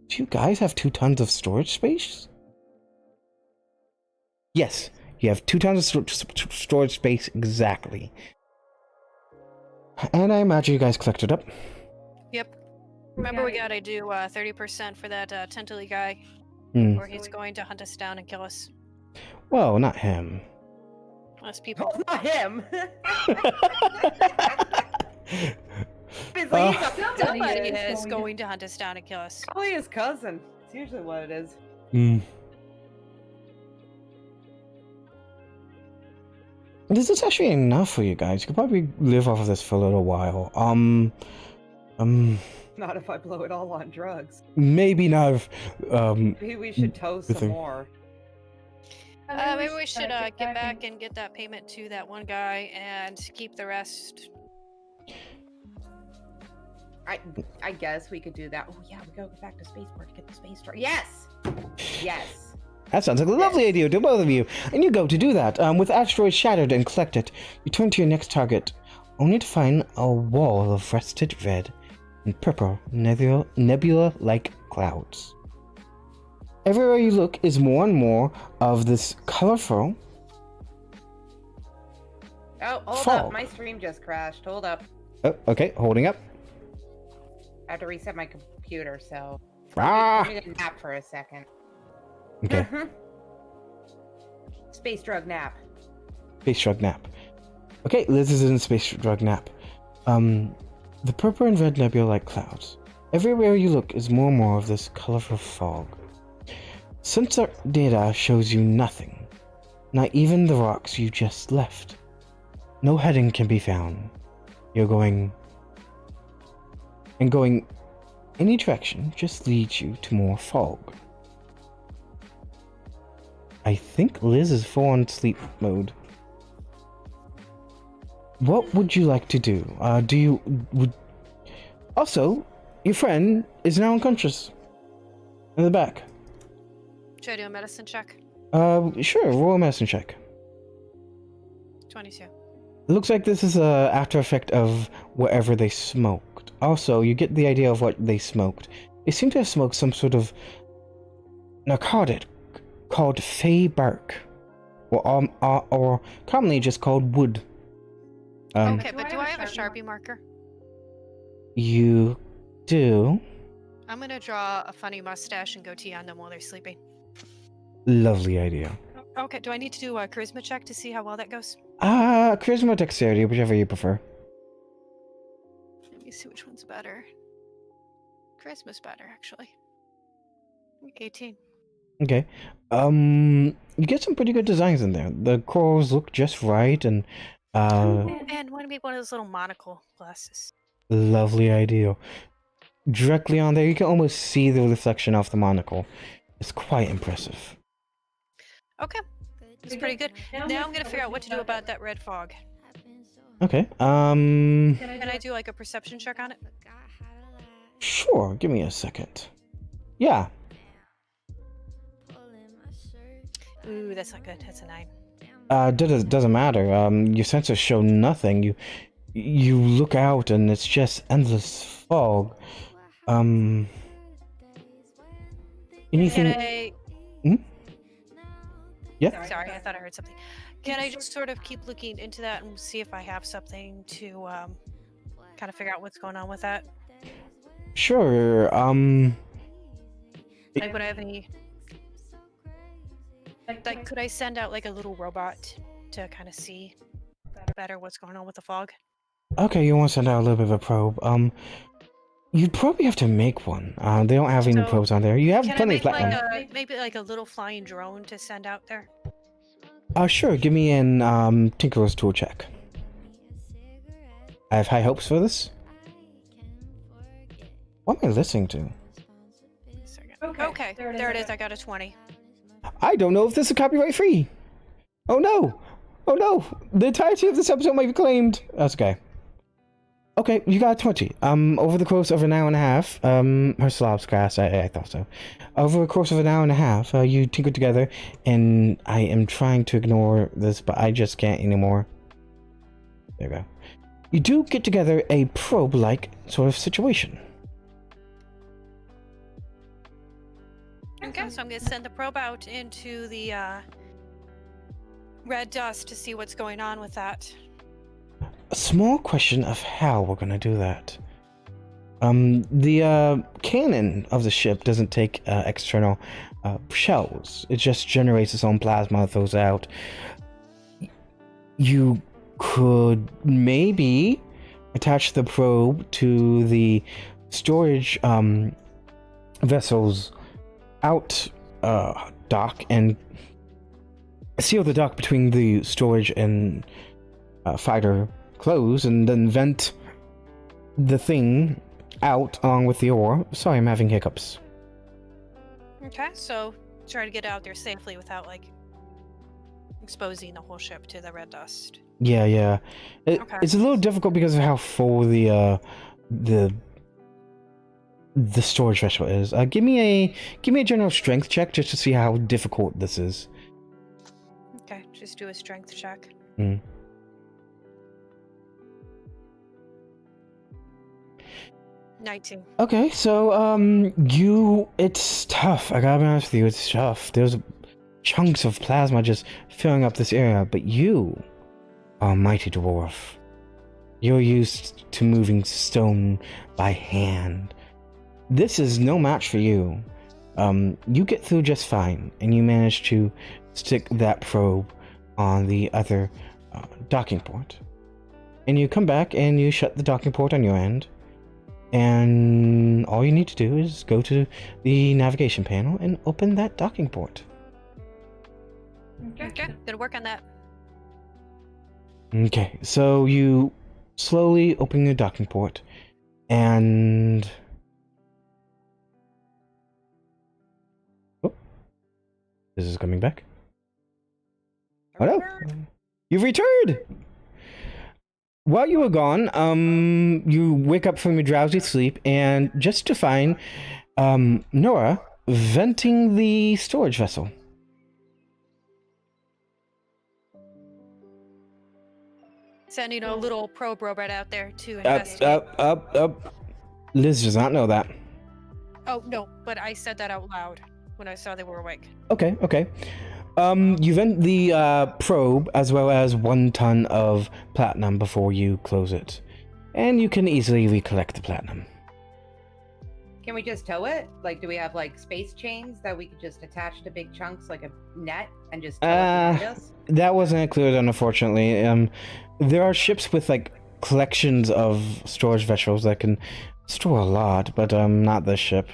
Do you guys have 2 tons of storage space? Yes, you have 2 tons of storage space exactly. And I imagine you guys collected up. Yep. Remember, we gotta do 30% for that Tih'tulkd guy, or he's going to hunt us down and kill us. Well, not him. Us people. Not him. Somebody is going to hunt us down and kill us. Probably his cousin. It's usually what it is. This is actually enough for you guys. You could probably live off of this for a little while. Not if I blow it all on drugs. Maybe not if, Maybe we should tow some more. Maybe we should get back and get that payment to that one guy and keep the rest. I guess we could do that. Oh yeah, we gotta go back to spaceport to get the space truck. Yes! Yes! That sounds like a lovely idea to both of you. And you go to do that. With asteroids shattered and collected, you turn to your next target, only to find a wall of rusted red and purple nebula-like clouds. Everywhere you look is more and more of this colorful hold fog. up. My stream just crashed. Hold up. Oh, okay, holding up. I have to reset my computer, so... Ah! I need a nap for a second. Okay. Space drug nap. Space drug nap. Okay, Liz is in a space drug nap. The purple and red nebula-like clouds. Everywhere you look is more and more of this colorful fog. Sensor data shows you nothing. Not even the rocks you just left. No heading can be found. You're going any direction just leads you to more fog. I think Liz is full on sleep mode. What would you like to do? Also, your friend is now unconscious. In the back. Should I do a medicine check? Sure, roll a medicine check. 22. It looks like this is a after effect of whatever they smoked. Also, you get the idea of what they smoked. They seem to have smoked some sort of narcotic called Fey bark, or commonly just called wood. Okay, but do I have a Sharpie marker? You do. I'm gonna draw a funny mustache and goatee on them while they're sleeping. Lovely idea. Okay, do I need to do a charisma check to see how well that goes? Charisma or dexterity, whichever you prefer. Let me see which one's better. Charisma's better, actually. 18. Okay. You get some pretty good designs in there. The corals look just right, and And want to make one of those little monocle glasses. lovely idea. Directly on there, you can almost see the reflection of the monocle. It's quite impressive. Okay, that's pretty good. Now I'm gonna figure out what to do about that red fog. Okay. Can I do like a perception check on it? Sure. Give me a second. Yeah. Ooh, that's not good. That's a 9. Doesn't matter. Your sensors show nothing. You look out and it's just endless fog. Anything? Can I... Yeah. Sorry, I thought I heard something. Can I just sort of keep looking into that and see if I have something to kind of figure out what's going on with that? Sure. Like, would I have any? Like, could I send out like a little robot to kind of see better what's going on with the fog? Okay, you want to send out a little bit of a probe. You'd probably have to make one. They don't have any probes on there. You have plenty of platinum. Maybe like a little flying drone to send out there? Sure. Give me an Tinkerer's tool check. I have high hopes for this. What am I listening to? Okay, there it is. I got a 20. I don't know if this is copyright free. Oh no! Oh no! The entirety of this episode might be claimed. That's okay. Okay, you got 20. Over the course of an hour and a half, her slob's cast, I thought so. Over the course of an hour and a half, you tinker together, and I am trying to ignore this, but I just can't anymore. There we go. You do get together a probe-like sort of situation. Okay, so I'm going to send the probe out into the red dust to see what's going on with that. A small question of how we're gonna do that. The cannon of the ship doesn't take external shells. It just generates its own plasma and throws out. You could maybe attach the probe to the storage vessels out dock and seal the dock between the storage and fighter close, and then vent the thing out along with the ore. Sorry, I'm having hiccups. Okay, so try to get out there safely without, like, exposing the whole ship to the red dust. Yeah. Okay. It's a little difficult because of how full the storage vessel is. Give me a general strength check just to see how difficult this is. Okay, just do a strength check. 19. Okay, so it's tough. I gotta be honest with you, it's tough. There's chunks of plasma just filling up this area, but you are a mighty dwarf. You're used to moving stone by hand. This is no match for you. You get through just fine, and you manage to stick that probe on the other docking port. And you come back and you shut the docking port on your end. And all you need to do is go to the navigation panel and open that docking port. Okay, gonna work on that. Okay, so you slowly open the docking port, and... Oh, this is coming back. Hello? You've returned! While you were gone, you wake up from your drowsy sleep, and just to find Nora venting the storage vessel. Sending a little probe robot out there to investigate. Liz does not know that. Oh, no, but I said that out loud when I saw they were awake. Okay. You vent the probe as well as 1 ton of platinum before you close it. And you can easily recollect the platinum. Can we just tow it? Like, do we have, like, space chains that we could just attach to big chunks like a net and just tow it behind us? That wasn't included, unfortunately. There are ships with, like, collections of storage vessels that can store a lot, but not this ship.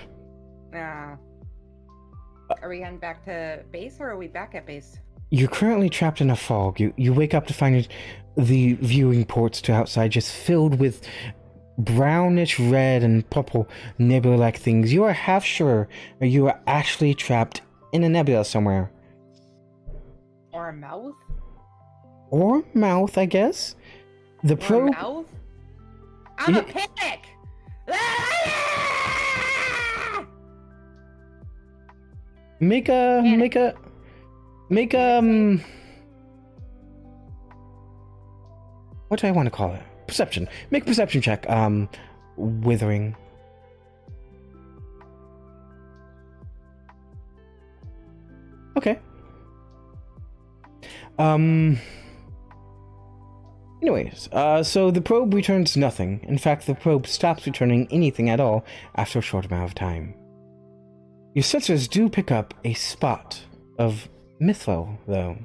Are we heading back to base, or are we back at base? You're currently trapped in a fog. You wake up to find the viewing ports to outside just filled with brownish red and purple nebula-like things. You are half sure you are actually trapped in a nebula somewhere. Or a mouth? Or mouth, I guess. The probe... mouth? I'm a picnic! Make a what do I want to call it? Perception. Make a perception check. Withering. Okay. Anyways, so the probe returns nothing. In fact, the probe stops returning anything at all after a short amount of time. Your sensors do pick up a spot of mithril, though.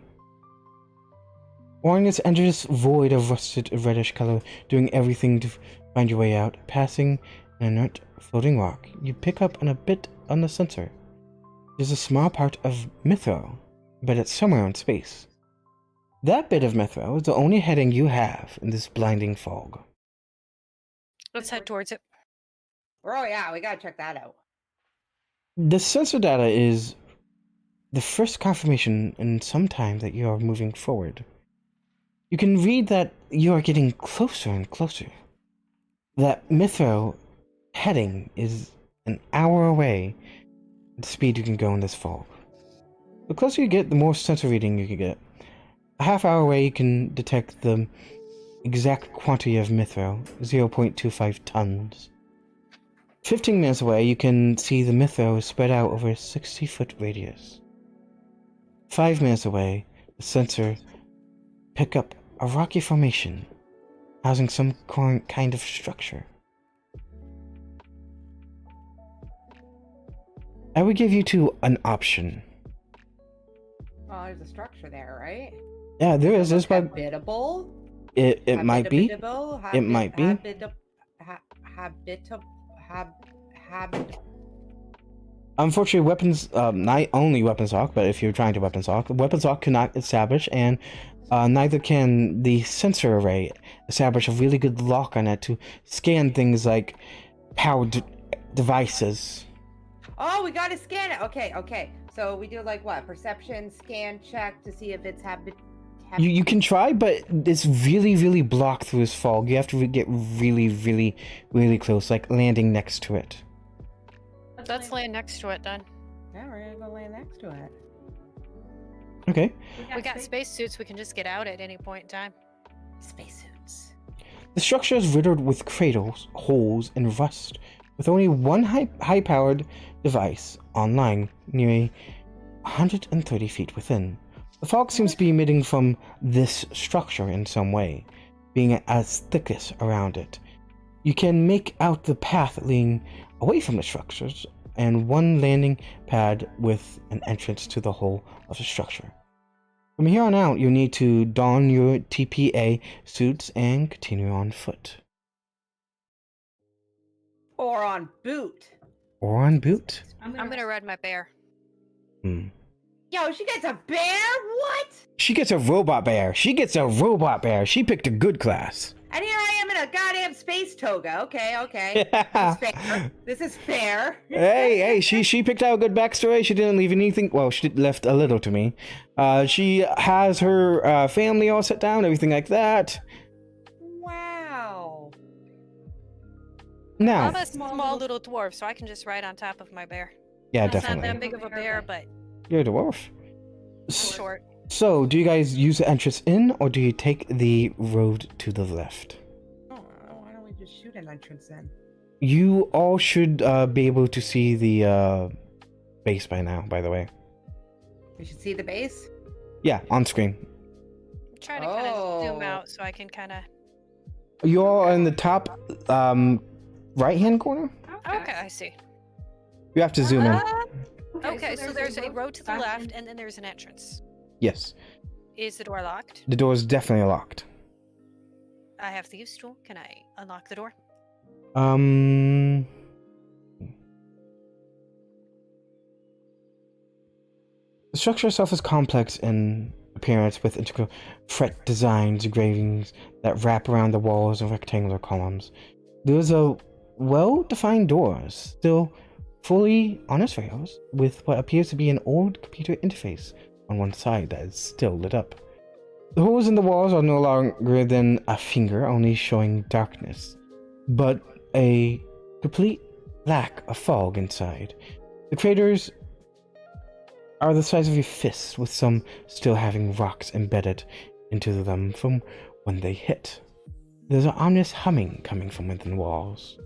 Oring this endless void of rusted reddish color, doing everything to find your way out, passing an inert floating rock, you pick up a bit on the sensor. There's a small part of mithril, but it's somewhere in space. That bit of mithril is the only heading you have in this blinding fog. Let's head towards it. Oh yeah, we gotta check that out. The sensor data is the first confirmation in some time that you are moving forward. You can read that you are getting closer and closer. That mithril heading is an hour away at the speed you can go in this fog. The closer you get, the more sensor reading you can get. A half hour away, you can detect the exact quantity of mithril, 0.25 tons. 15 minutes away, you can see the mithril is spread out over a 60-foot radius. 5 minutes away, the sensor pick up a rocky formation, housing some kind of structure. I would give you two an option. Well, there's a structure there, right? Yeah, there is. There's habitable. It might be. It might be. Unfortunately, weapons, not only weapons lock, but if you're trying to weapons lock cannot establish, and neither can the sensor array establish a really good lock on it to scan things like powered devices. Oh, we gotta scan it. Okay. So we do like what? Perception, scan, check to see if it's You can try, but it's really blocked through this fog. You have to get really close, like landing next to it. Let's land next to it then. Yeah, we're gonna go land next to it. Okay. We got spacesuits. We can just get out at any point in time. Spacesuits. The structure is riddled with cradles, holes, and rust, with only one high-powered device online, nearly 130 feet within. The fog seems to be emitting from this structure in some way, being as thickest around it. You can make out the path leading away from the structures, and one landing pad with an entrance to the whole of the structure. From here on out, you need to don your TPA suits and continue on foot. Or on boot. Or on boot? I'm gonna ride my bear. Yo, she gets a bear? What? She gets a robot bear. She picked a good class. And here I am in a goddamn space toga. Okay. This is fair. Hey, she picked out a good backstory. She didn't leave anything. Well, she left a little to me. She has her family all set down, everything like that. Wow. Now, I'm a small little dwarf, so I can just ride on top of my bear. yeah, It's not definitely. that big of a bear, but You're a dwarf. short. So, do you guys use the entrance in, or do you take the road to the left? Oh, why don't we just shoot an entrance in? You all should be able to see the base by now, by the way. We should see the base? Yeah, on screen. I'm trying to kind of zoom out so I can kind of. You're in the top right-hand corner? Okay, I see. You have to zoom in. Okay, so there's a road to the left, and then there's an entrance. Yes. Is the door locked? The door is definitely locked. I have thieves' tool. Can I unlock the door? The structure itself is complex in appearance, with intricate fret designs, engravings that wrap around the walls and rectangular columns. There's a well-defined door, still fully on its rails, with what appears to be an old computer interface on one side that is still lit up. The holes in the walls are no longer than a finger, only showing darkness, but a complete lack of fog inside. The craters are the size of your fists, with some still having rocks embedded into them from when they hit. There's an ominous humming coming from within the walls.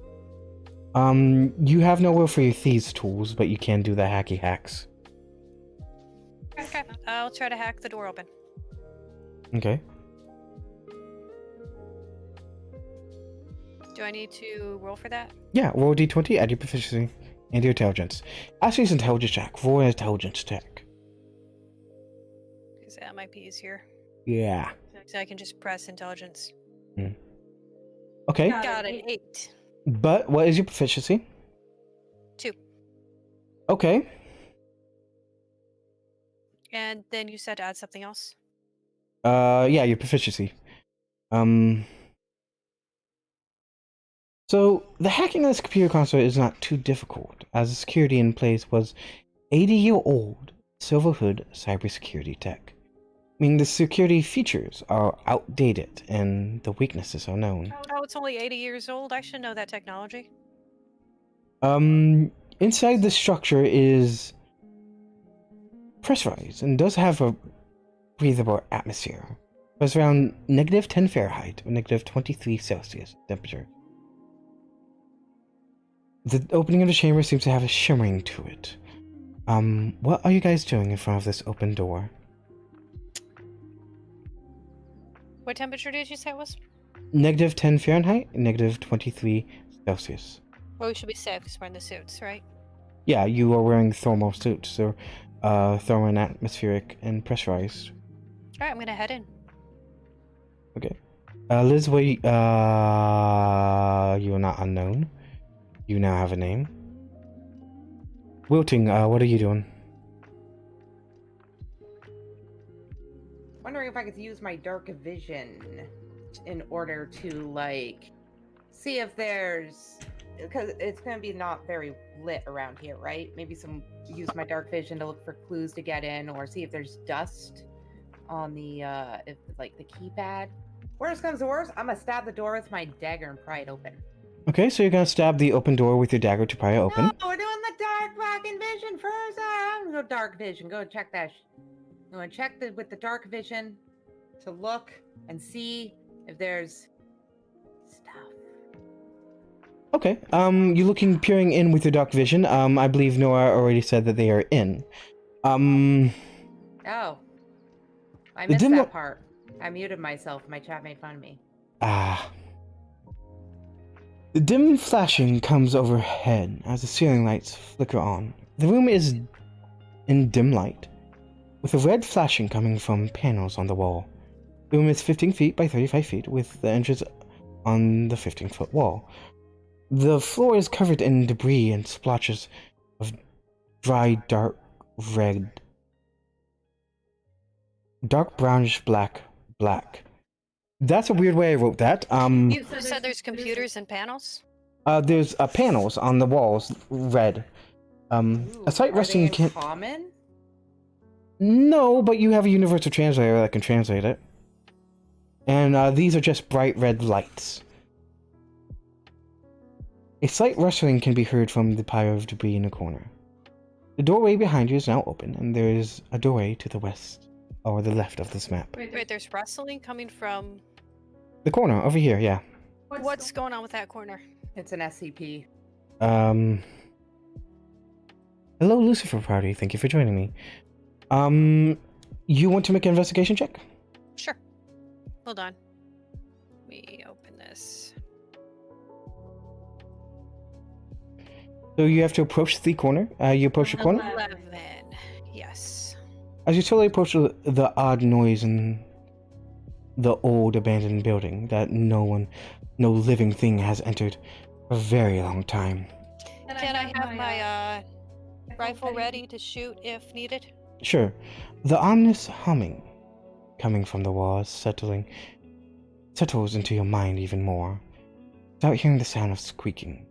You have no will for your thieves' tools, but you can do the hacky hacks. Okay, I'll try to hack the door open. Okay. Do I need to roll for that? Yeah, roll a d20, add your proficiency and your intelligence. Actually, it's intelligence check. Roll an intelligence check. Because that might be easier. Yeah. So I can just press intelligence. Okay. Got an 8. But what is your proficiency? 2. Okay. And then you said to add something else? Yeah, your proficiency. So, the hacking of this computer console is not too difficult, as the security in place was 80-year-old Silver Hood cybersecurity tech. Meaning the security features are outdated and the weaknesses are known. Oh, it's only 80 years old? I should know that technology. Inside the structure is pressurized and does have a breathable atmosphere. It's around -10 Fahrenheit or -23 Celsius temperature. The opening of the chamber seems to have a shimmering to it. What are you guys doing in front of this open door? What temperature did you say it was? -10 Fahrenheit, -23 Celsius. Well, we should be safe because we're in the suits, right? Yeah, you are wearing thermal suits, so thermal and atmospheric and pressurized. Alright, I'm gonna head in. Okay. Liz, you are not unknown. You now have a name. Wilting, what are you doing? Wondering if I could use my dark vision in order to, like, see if there's because it's gonna be not very lit around here, right? Maybe use my dark vision to look for clues to get in, or see if there's dust on the the keypad. Worst comes to worst, I'm gonna stab the door with my dagger and pry it open. Okay, so you're gonna stab the open door with your dagger to pry it open. No, we're doing the dark fucking vision first. I'm gonna go dark vision. Go check that. I'm gonna check with the dark vision to look and see if there's stuff. Okay, you're peering in with your dark vision. I believe Nora already said that they are in. Oh. I missed that part. I muted myself. My chat made fun of me. The dim flashing comes overhead as the ceiling lights flicker on. The room is in dim light, with a red flashing coming from panels on the wall. The room is 15 feet by 35 feet, with the entrance on the 15-foot wall. The floor is covered in debris and splotches of dry, dark brownish black. That's a weird way I wrote that. You said there's computers and panels? There's panels on the walls, red. A site resting can common? No, but you have a universal translator that can translate it. And these are just bright red lights. A slight rustling can be heard from the pile of debris in the corner. The doorway behind you is now open, and there is a doorway to the west, or the left of this map. Wait, there's rustling coming from... The corner, over here, yeah. What's going on with that corner? It's an SCP. Hello, Lucifer Party, thank you for joining me. You want to make an investigation check? Sure. Hold on. Let me open this. So you have to approach the corner. You approach the corner? 11. Yes. As you slowly approach the odd noise in the old abandoned building that no living thing has entered for a very long time. Can I have my rifle ready to shoot if needed? Sure. The ominous humming coming from the walls settles into your mind even more. Without hearing the sound of squeaking.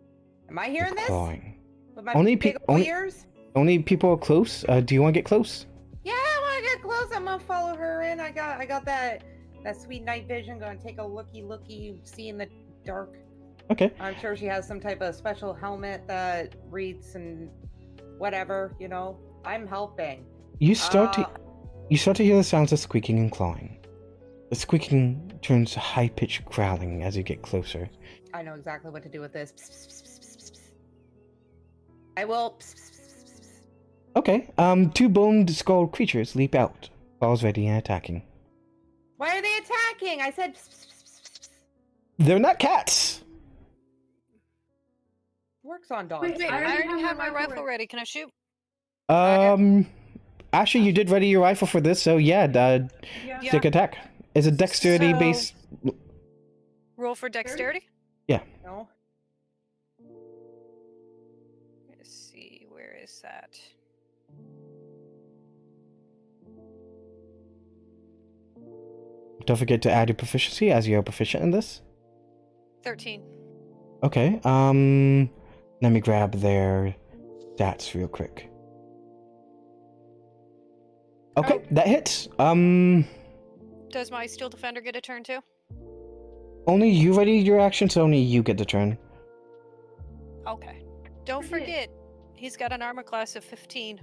Am I hearing this? Clawing. With my big ears? Only people are close. Do you want to get close? Yeah, I want to get close. I'm gonna follow her in. I got that sweet night vision. Gonna take a looky, see in the dark. Okay. I'm sure she has some type of special helmet that reads and whatever. You know, I'm helping. You start to hear the sounds of squeaking and clawing. The squeaking turns to high-pitched growling as you get closer. I know exactly what to do with this. I will. Okay. Two boned skull creatures leap out, balls ready and attacking. Why are they attacking? I said. They're not cats. Works on dogs. Wait, I already have my rifle ready. Can I shoot? Actually, you did ready your rifle for this, so yeah. Stick attack. Is it dexterity based? Roll for dexterity? Yeah. No. Let's see, where is that? Don't forget to add your proficiency as you're proficient in this. 13. Okay. Let me grab their stats real quick. Okay, that hits. Does my steel defender get a turn too? Only you ready your action, so only you get the turn. Okay. Don't forget, he's got an armor class of 15.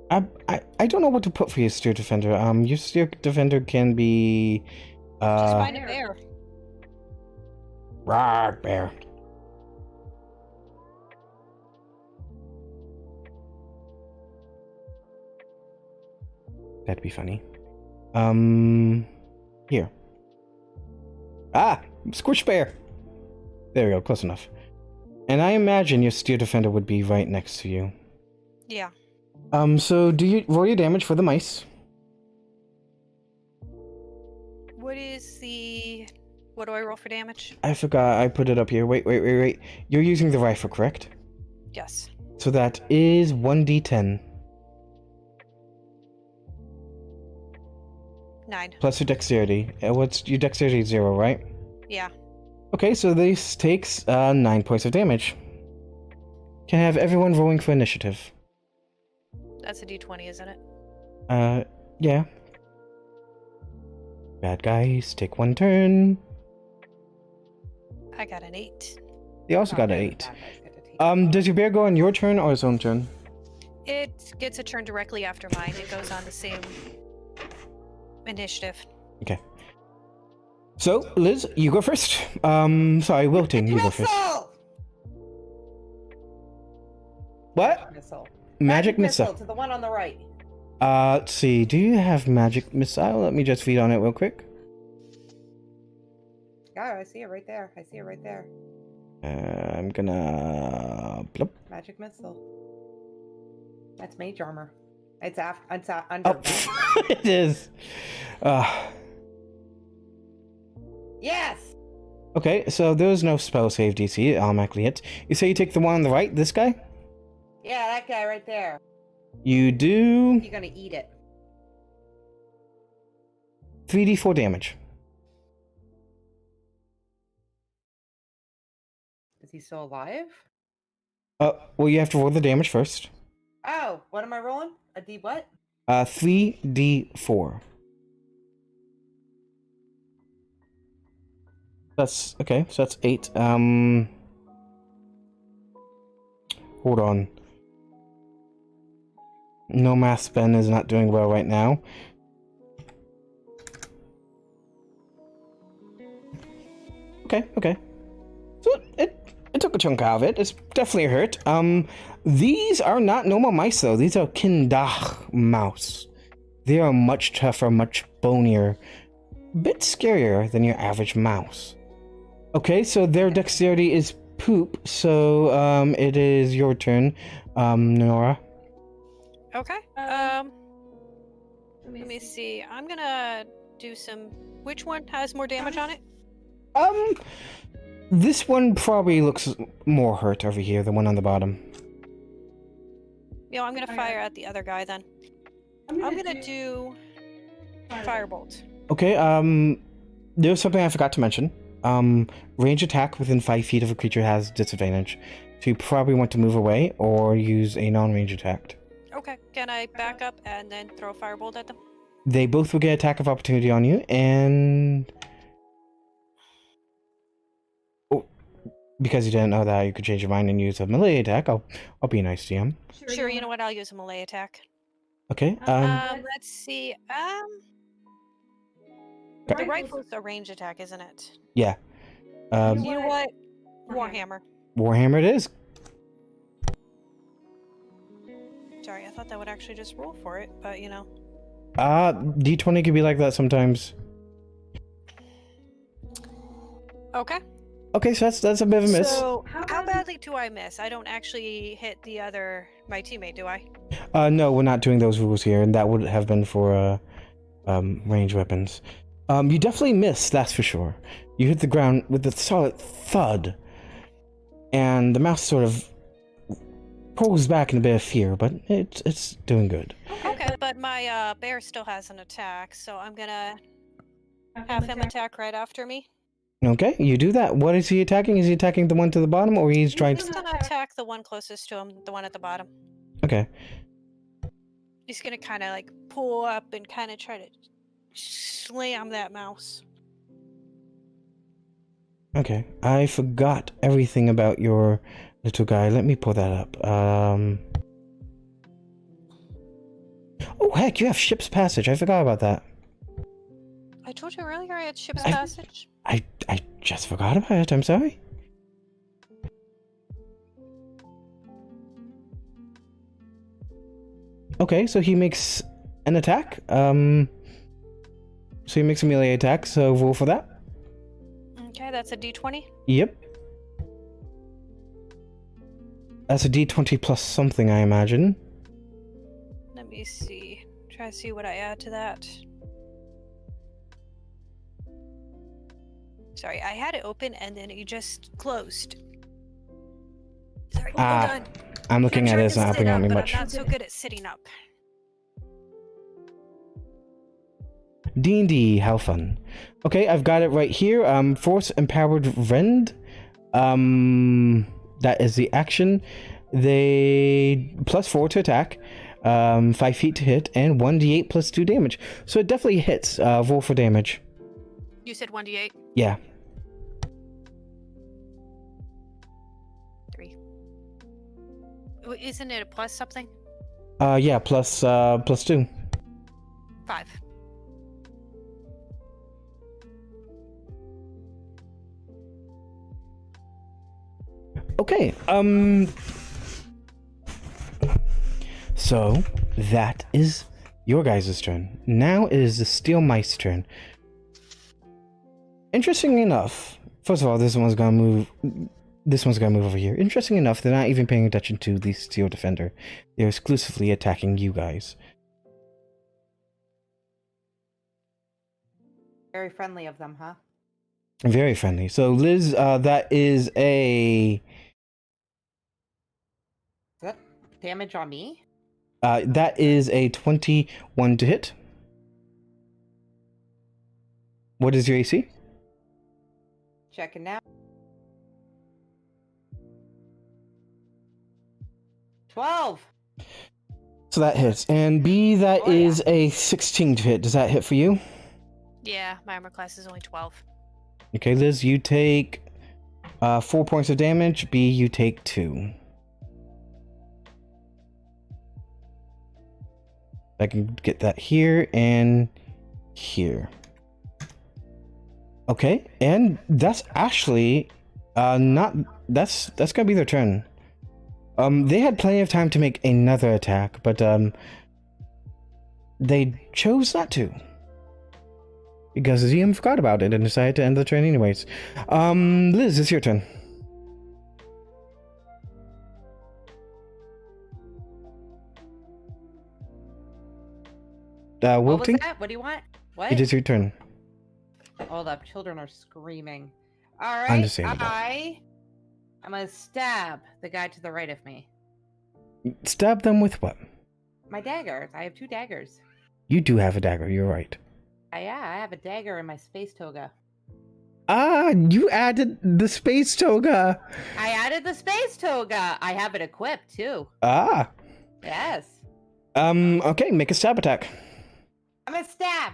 I don't know what to put for your steel defender. Your steel defender can be Just find a bear. Rawr, bear. That'd be funny. Here. Squish bear! There we go, close enough. And I imagine your steel defender would be right next to you. Yeah. So do you roll your damage for the mice? What do I roll for damage? I forgot, I put it up here. Wait. You're using the rifle, correct? Yes. So that is 1d10. 9. Plus your dexterity. What's your dexterity? 0, right? Yeah. Okay, so this takes 9 points of damage. Can I have everyone rolling for initiative? That's a d20, isn't it? Yeah. Bad guys, take 1 turn. I got an 8. They also got an 8. Does your bear go on your turn or his own turn? It gets a turn directly after mine. It goes on the same initiative. Okay. So, Liz, you go first. Sorry, Wilton, you go first. What? Missile. Magic missile. To the one on the right. Let's see. Do you have magic missile? Let me just feed on it real quick. Yeah, I see it right there. I see it right there. I'm gonna... Blop. Magic missile. That's mage armor. It's under. Oh, it is. Yes! Okay, so there's no spell save DC. It automatically hits. You say you take the one on the right, this guy? Yeah, that guy right there. You do... You're gonna eat it. 3d4 damage. Is he still alive? Well, you have to roll the damage first. Oh, what am I rolling? A D what? 3d4. That's... Okay, so that's 8. Hold on. No math, Ben is not doing well right now. Okay. So it took a chunk out of it. It's definitely hurt. These are not normal mice though. These are Tih'tulkd mouse. They are much tougher, much bonier, a bit scarier than your average mouse. Okay, so their dexterity is poop. So it is your turn, Nora. Okay. Let me see. I'm gonna do some. Which one has more damage on it? This one probably looks more hurt over here, the one on the bottom. Yeah, I'm gonna fire at the other guy then. I'm gonna do firebolt. Okay, there's something I forgot to mention. Range attack within 5 feet of a creature has disadvantage. So you probably want to move away or use a non-range attack. Okay, can I back up and then throw a firebolt at them? They both will get attack of opportunity on you, and... Oh, because you didn't know that, you could change your mind and use a melee attack. I'll be nice to you. Sure, you know what? I'll use a melee attack. Okay, let's see. The rifle's a range attack, isn't it? yeah. You know what? Warhammer. Warhammer it is. Sorry, I thought that would actually just roll for it, but you know. D20 could be like that sometimes. Okay. Okay, so that's a bit of a miss. So, how badly do I miss? I don't actually hit my teammate, do I? No, we're not doing those rules here, and that would have been for range weapons. You definitely missed, that's for sure. You hit the ground with a solid thud, and the mouse sort of pulls back in a bit of fear, but it's doing good. Okay, but my bear still has an attack, so I'm gonna have him attack right after me. Okay, you do that. What is he attacking? Is he attacking the one to the bottom, or he's trying He's to... gonna attack the one closest to him, the one at the bottom. Okay. He's gonna kind of like pull up and kind of try to slam that mouse. Okay, I forgot everything about your little guy. Let me pull that up. Oh, heck, you have Ship's Passage. I forgot about that. I told you earlier I had Ship's Passage. I just forgot about it. I'm sorry. Okay, so he makes an attack. So he makes a melee attack, so roll for that. Okay, that's a d20. Yep. That's a d20 plus something, I imagine. Let me see. Try to see what I add to that. Sorry, I had it open and then it just closed. Sorry, hold on. I'm looking at it, it's to not sit happening on up, me but much. I'm not so good at sitting up. D&D, how fun. Okay, I've got it right here. Force Empowered Rend. That is the action. They +4 to attack, 5 feet to hit, and 1d8 plus 2 damage. So it definitely hits. Roll for damage. You said 1d8? Yeah. 3. Isn't it a plus something? Yeah, plus 2. 5. Okay, so that is your guys' turn. Now it is the Steel Mice turn. Interesting enough, first of all, this one's gonna move over here. Interesting enough, they're not even paying attention to the Steel Defender. They're exclusively attacking you guys. Very friendly of them, huh? Very friendly. So Liz, that is a... Is that damage on me? That is a 21 to hit. What is your AC? Checking now. 12. So that hits. And B, that Oh, yeah. is a 16 to hit. Does that hit for you? Yeah, my armor class is only 12. Okay, Liz, you take 4 points of damage. B, you take 2. I can get that here and here. Okay, and that's actually that's gonna be their turn. They had plenty of time to make another attack, but they chose not to. Because the GM forgot about it and decided to end the turn anyways. Liz, it's your turn. What was Wilting, that? What do you want? What? it is your turn. Hold up, children are screaming. All right, Understandable. I'm gonna stab the guy to the right of me. Stab them with what? My daggers. I have 2 daggers. You do have a dagger, you're right. Yeah, I have a dagger in my space toga. Ah, you added the space toga. I added the space toga. I have it equipped too. Ah. Yes. Okay, make a stab attack. I'm gonna stab.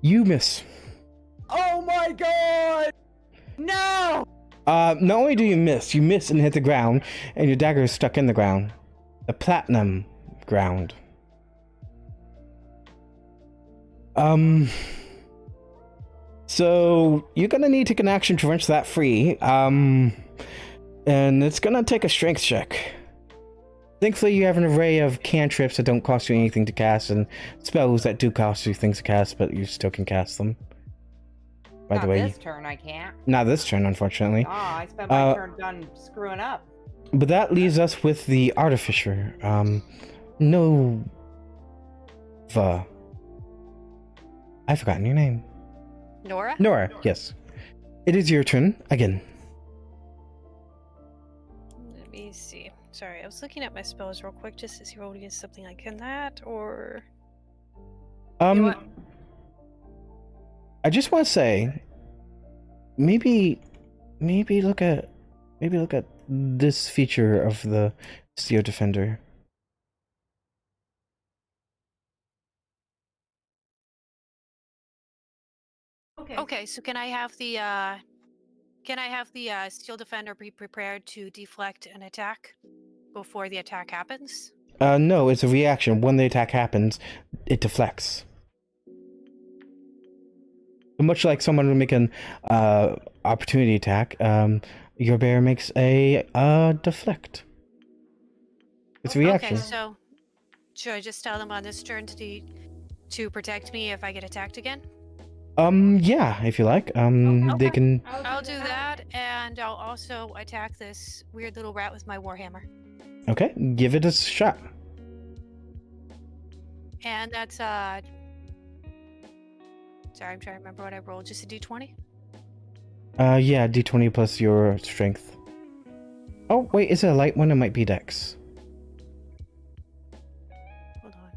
You miss. Oh my god! No! Not only do you miss and hit the ground, and your dagger is stuck in the ground. The platinum ground. So you're gonna need to take an action to wrench that free. And it's gonna take a strength check. Thankfully, you have an array of cantrips that don't cost you anything to cast, and spells that do cost you things to cast, but you still can cast them. By the way, this turn I can't. not this turn, unfortunately. Oh, I spent my turn done screwing up. But that leaves us with the Artificer. Nova. I've forgotten your name. Nora? Nora, yes. It is your turn again. Let me see. Sorry, I was looking at my spells real quick just to see if I would get something like that, or... I just want to say, maybe look at this feature of the Steel Defender. Okay, so can I have the Steel Defender be prepared to deflect an attack before the attack happens? No, it's a reaction. When the attack happens, it deflects. Much like someone would make an opportunity attack, your bear makes a deflect. It's a reaction. Okay, so should I just tell them on this turn to protect me if I get attacked again? Yeah, if you like. They can. I'll do that, and I'll also attack this weird little rat with my warhammer. Okay, give it a shot. And that's sorry, I'm trying to remember what I rolled. Just a d20? Yeah, d20 plus your strength. Oh, wait, is it a light one? It might be Dex. Hold on.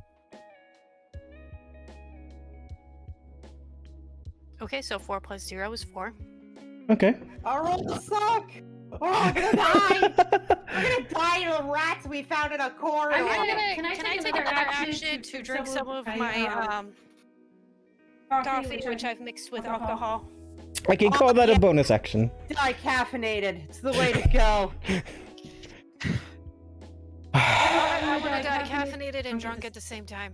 Okay, so 4 plus 0 is 4. Okay. Our rolls suck! Oh, I'm gonna die! We're gonna die in the rats we found in a corridor! Can I take another action to drink some of my coffee, which I've mixed with alcohol? I can call that a bonus action. Die caffeinated. It's the way to go. I want to die caffeinated and drunk at the same time.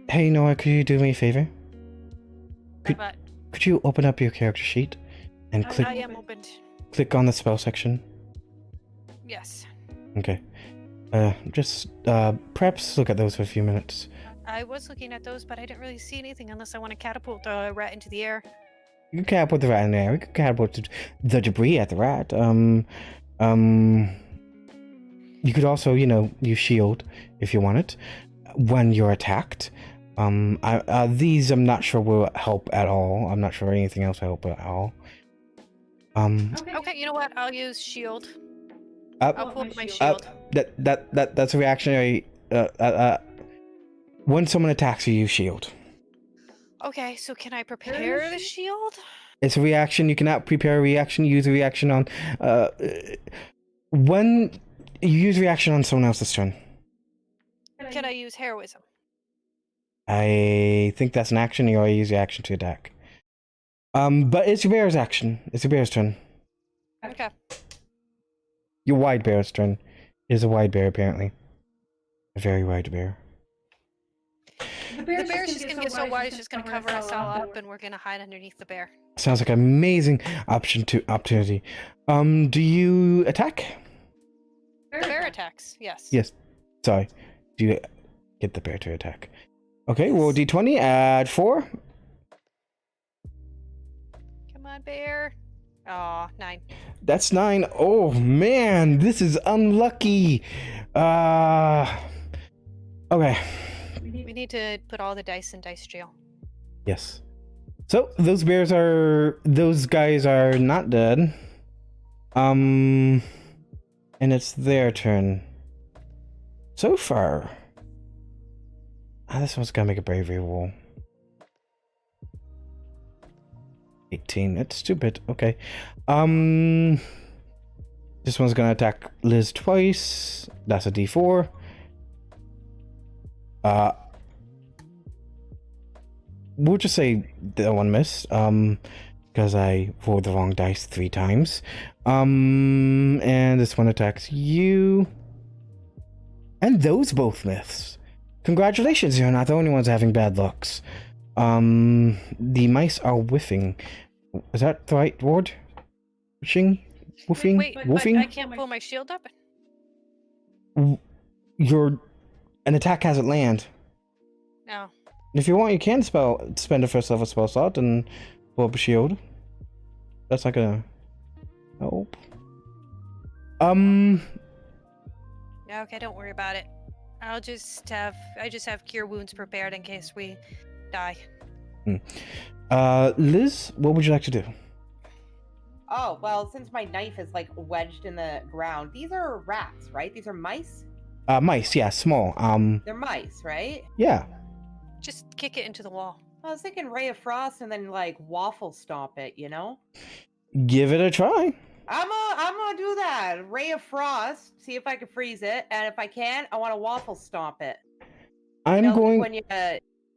Hey Noah, could you do me a favor? But Could you open up your character sheet and I am opened. click on the spell section? Yes. Okay. Just perhaps look at those for a few minutes. I was looking at those, but I didn't really see anything unless I want to catapult the rat into the air. You can catapult the rat in there. You can catapult the debris at the rat. You could also, use shield if you want it when you're attacked. These I'm not sure will help at all. I'm not sure anything else will help at all. Okay, you know what? I'll use shield. I'll pull up my shield. That's a reactionary. When someone attacks you, use shield. Okay, so can I prepare the shield? It's a reaction. You cannot prepare a reaction. Use a reaction on. When you use reaction on someone else's turn. Can I use heroism? I think that's an action. You already use the action to attack. But it's your bear's action. It's your bear's turn. Okay. Your wide bear's turn. It is a wide bear apparently. A very wide bear. The bear's just gonna get so wide, it's just gonna cover us all up, and we're gonna hide underneath the bear. Sounds like an amazing opportunity. Do you attack? The bear attacks, yes. Yes. Sorry. Do you get the bear to attack? Okay, roll d20, add 4. Come on, bear. Aw, 9. That's 9. Oh man, this is unlucky. Okay. We need to put all the dice in dice jail. Yes. So those guys are not dead. And it's their turn. So far. This one's gonna make a bravery roll. 18. It's stupid. Okay. This one's gonna attack Liz twice. That's a D4. We'll just say that one missed. Because I rolled the wrong dice 3 times. And this one attacks you. And those both missed. Congratulations, you're not the only ones having bad lucks. The mice are whiffing. Is that the right word? Wishing? Woofing? Wait, Woofing? I can't pull my shield up? An attack hasn't landed. No. If you want, you can spend a first level spell slot and pull up a shield. That's not gonna help. Okay, don't worry about it. I just have cure wounds prepared in case we die. Liz, what would you like to do? Oh, well, since my knife is like wedged in the ground, these are rats, right? These are mice? Mice, yeah, small. They're mice, right? Yeah. Just kick it into the wall. I was thinking Ray of Frost and then like waffle stomp it, you know? Give it a try. I'm gonna do that. Ray of Frost, see if I can freeze it, and if I can, I want to waffle stomp it. I'm going. When you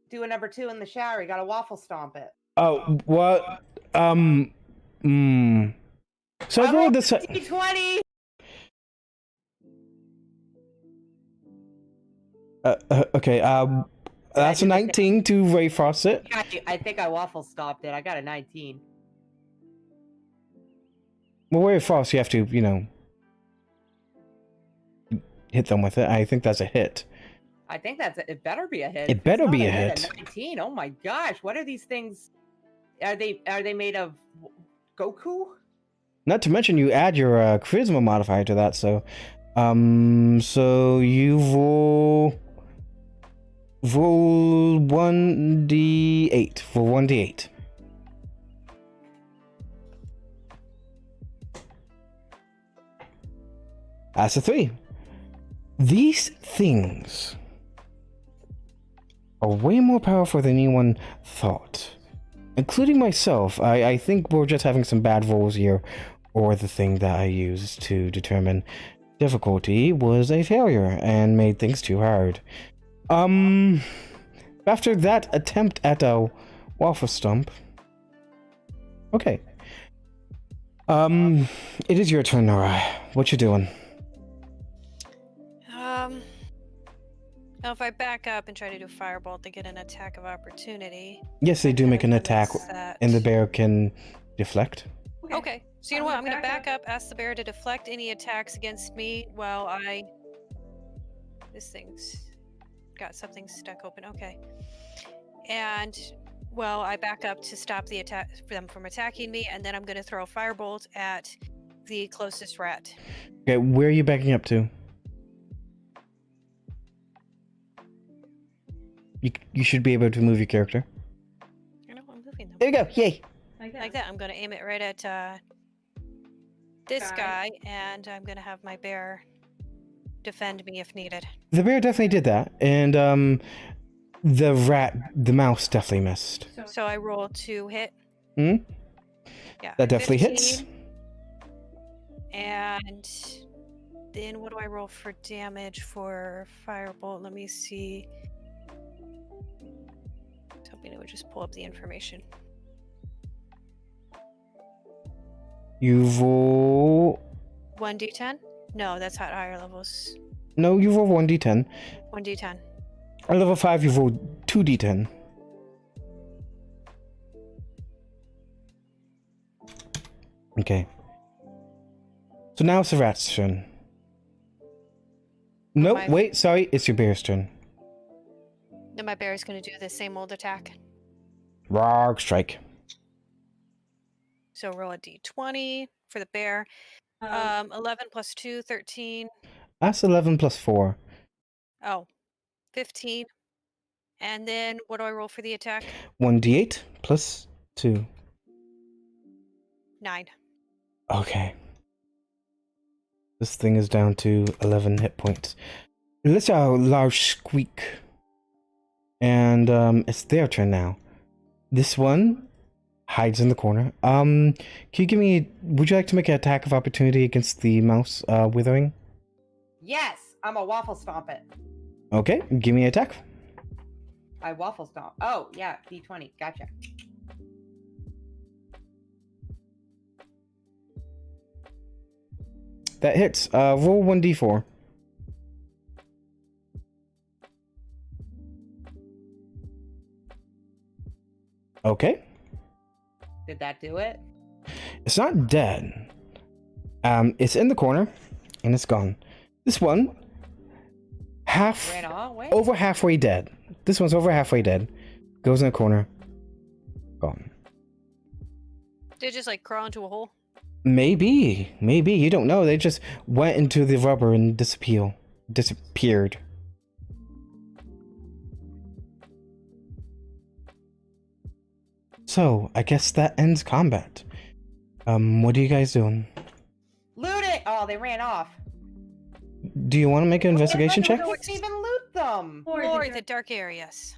do a number 2 in the shower, you gotta waffle stomp it. Oh, what? So I rolled this. D20. Okay. That's a 19 to Ray Frost it. I think I waffle stomped it. I got a 19. Well, Ray Frost, you have to, hit them with it. I think that's a hit. I think it better be a hit. It better be a hit. 19. Oh my gosh! What are these things? Are they made of Goku? Not to mention you add your charisma modifier to that, so you roll 1d8 for 1d8. As a 3. These things are way more powerful than anyone thought. Including myself. I think we're just having some bad rolls here, or the thing that I used to determine difficulty was a failure and made things too hard. After that attempt at a waffle stump. Okay. It is your turn, Nora. What you doing? Now if I back up and try to do Firebolt to get an attack of opportunity. Yes, they do make an attack, and the bear can deflect. Okay. So you know what? I'm gonna back up, ask the bear to deflect any attacks against me while this thing's got something stuck open. Okay. And well, I back up to stop the attack them from attacking me, and then I'm gonna throw a Firebolt at the closest rat. Okay, where are you backing up to? You should be able to move your character. I know I'm moving them. There you go. Yay. Like that. I'm gonna aim it right at this guy, and I'm gonna have my bear defend me if needed. The bear definitely did that, and the mouse definitely missed. So I roll to hit. Hmm? Yeah. That definitely 15. hits. And then what do I roll for damage for Firebolt? Let me see. I was hoping it would just pull up the information. You roll... 1d10? No, that's at higher levels. No, you roll 1d10. 1d10. At level 5, you roll 2d10. Okay. So now it's the rat's turn. Nope, wait, sorry, it's your bear's turn. Then my bear is going to do the same old attack. Rog strike. So roll a d20 for the bear. 11 plus 2, 13. That's 11 plus 4. Oh, 15. And then what do I roll for the attack? 1d8 plus 2. 9. Okay. This thing is down to 11 hit points. Let's have a large squeak. And it's their turn now. This one hides in the corner. Can you give me... Would you like to make an attack of opportunity against the mouse withering? Yes, I'm a waffle stomp it. Okay, give me an attack. I waffle stomp. Oh, yeah, D20. Gotcha. That hits. Roll 1d4. Okay. Did that do it? It's not dead. It's in the corner, and it's gone. This one, Ran away? over halfway dead. This one's over halfway dead. Goes in the corner. Gone. Did it just like crawl into a hole? Maybe. You don't know. They just went into the rubber and disappeared. So, I guess that ends combat. What are you guys doing? Loot it! Oh, they ran off. Do you want to make an investigation check? Let's even loot them. Or the dark areas.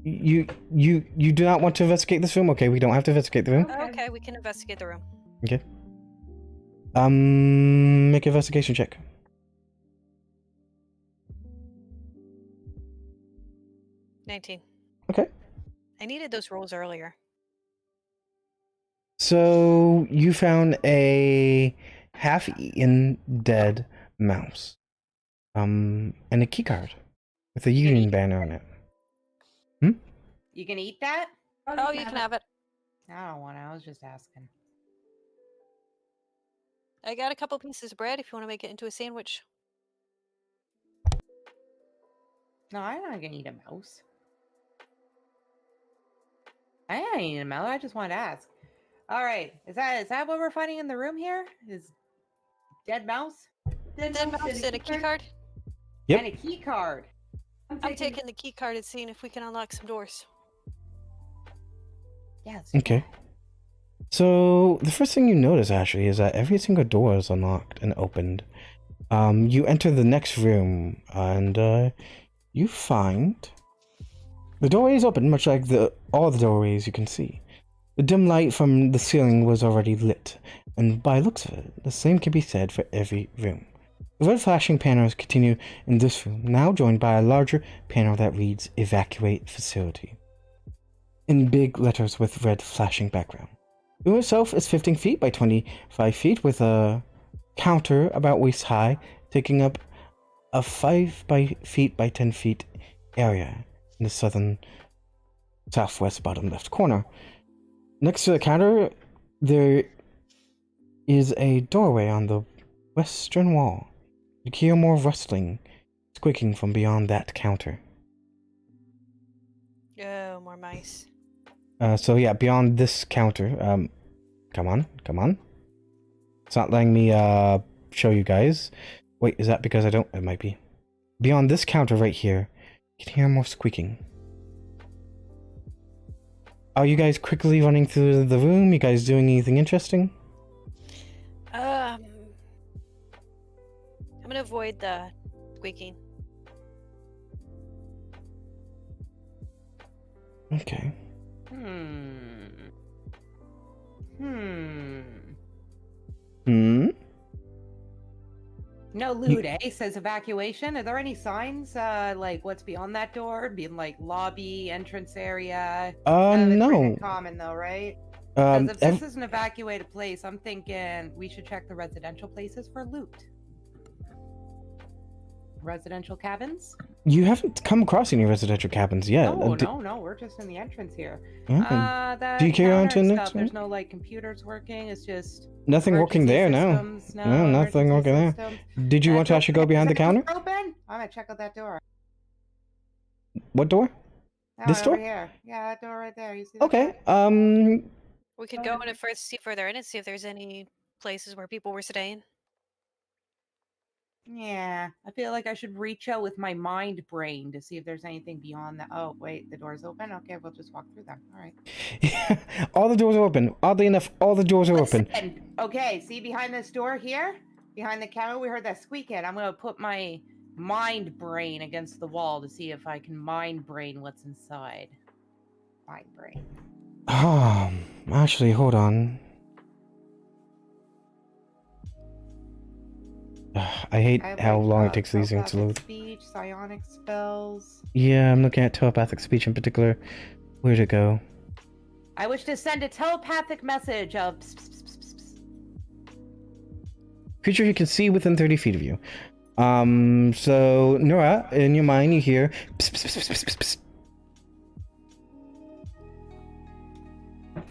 You do not want to investigate this room? Okay, we don't have to investigate the room. Okay, we can investigate the room. Okay. Make an investigation check. $19. Okay. I needed those rolls earlier. So you found a half-eaten dead mouse, and a keycard with a union banner on it. You can eat that? Oh, you can have it. I don't want to. I was just asking. I got a couple pieces of bread if you want to make it into a sandwich. No, I'm not gonna eat a mouse. I ain't eating a mouse. I just wanted to ask. All right, is that what we're finding in the room here? Is dead mouse? Dead mouse and a key card. Yep. And a key card. I'm taking the key card and seeing if we can unlock some doors. Yeah. Okay. So the first thing you notice actually is that every single door is unlocked and opened. You enter the next room, and you find the doorway is open, much like all the doorways you can see. The dim light from the ceiling was already lit, and by looks of it, the same can be said for every room. The red flashing panels continue in this room, now joined by a larger panel that reads "Evacuate Facility" in big letters with red flashing background. The room itself is 15 feet by 25 feet, with a counter about waist high, taking up a 5 feet by 10 feet area in the southwest bottom left corner. Next to the counter, there is a doorway on the western wall. You can hear more rustling, squeaking from beyond that counter. Oh, more mice. So yeah, beyond this counter, come on. It's not letting me, show you guys. Wait, is that because I don't? It might be. Beyond this counter right here, you can hear more squeaking. Are you guys quickly running through the room? You guys doing anything interesting? I'm gonna avoid the squeaking. Okay. No loot, eh? Says evacuation. Are there any signs, like what's beyond that door? Being like lobby, entrance area? It's No. pretty common though, right? Because if this is an evacuated place, I'm thinking we should check the residential places for loot. Residential cabins? You haven't come across any residential cabins yet. No, we're just in the entrance here. Okay. Do you carry on to the next one? There's no like computers working. It's just nothing working there. Systems, No, nothing working there. Did you want to actually go behind the counter? Open? I'm gonna check out that door. What door? This door? Over here. Yeah, that door right there. You see that? Okay. We could go in it first, see further in, and see if there's any places where people were staying. Yeah, I feel like I should reach out with my mind brain to see if there's anything beyond that. Oh, wait, the door's open? Okay, we'll just walk through them. All right. Yeah, all the doors are open. Oddly enough, all the doors are open. Okay, see behind this door here? Behind the counter, we heard that squeaking. I'm going to put my mind brain against the wall to see if I can mind brain what's inside. Mind brain. Actually, hold on. I hate how long it takes these things to load. Speech, psionic spells. Yeah, I'm looking at telepathic speech in particular. Where'd it go? I wish to send a telepathic message of Creature you can see within 30 feet of you. So, Nora, in your mind, you hear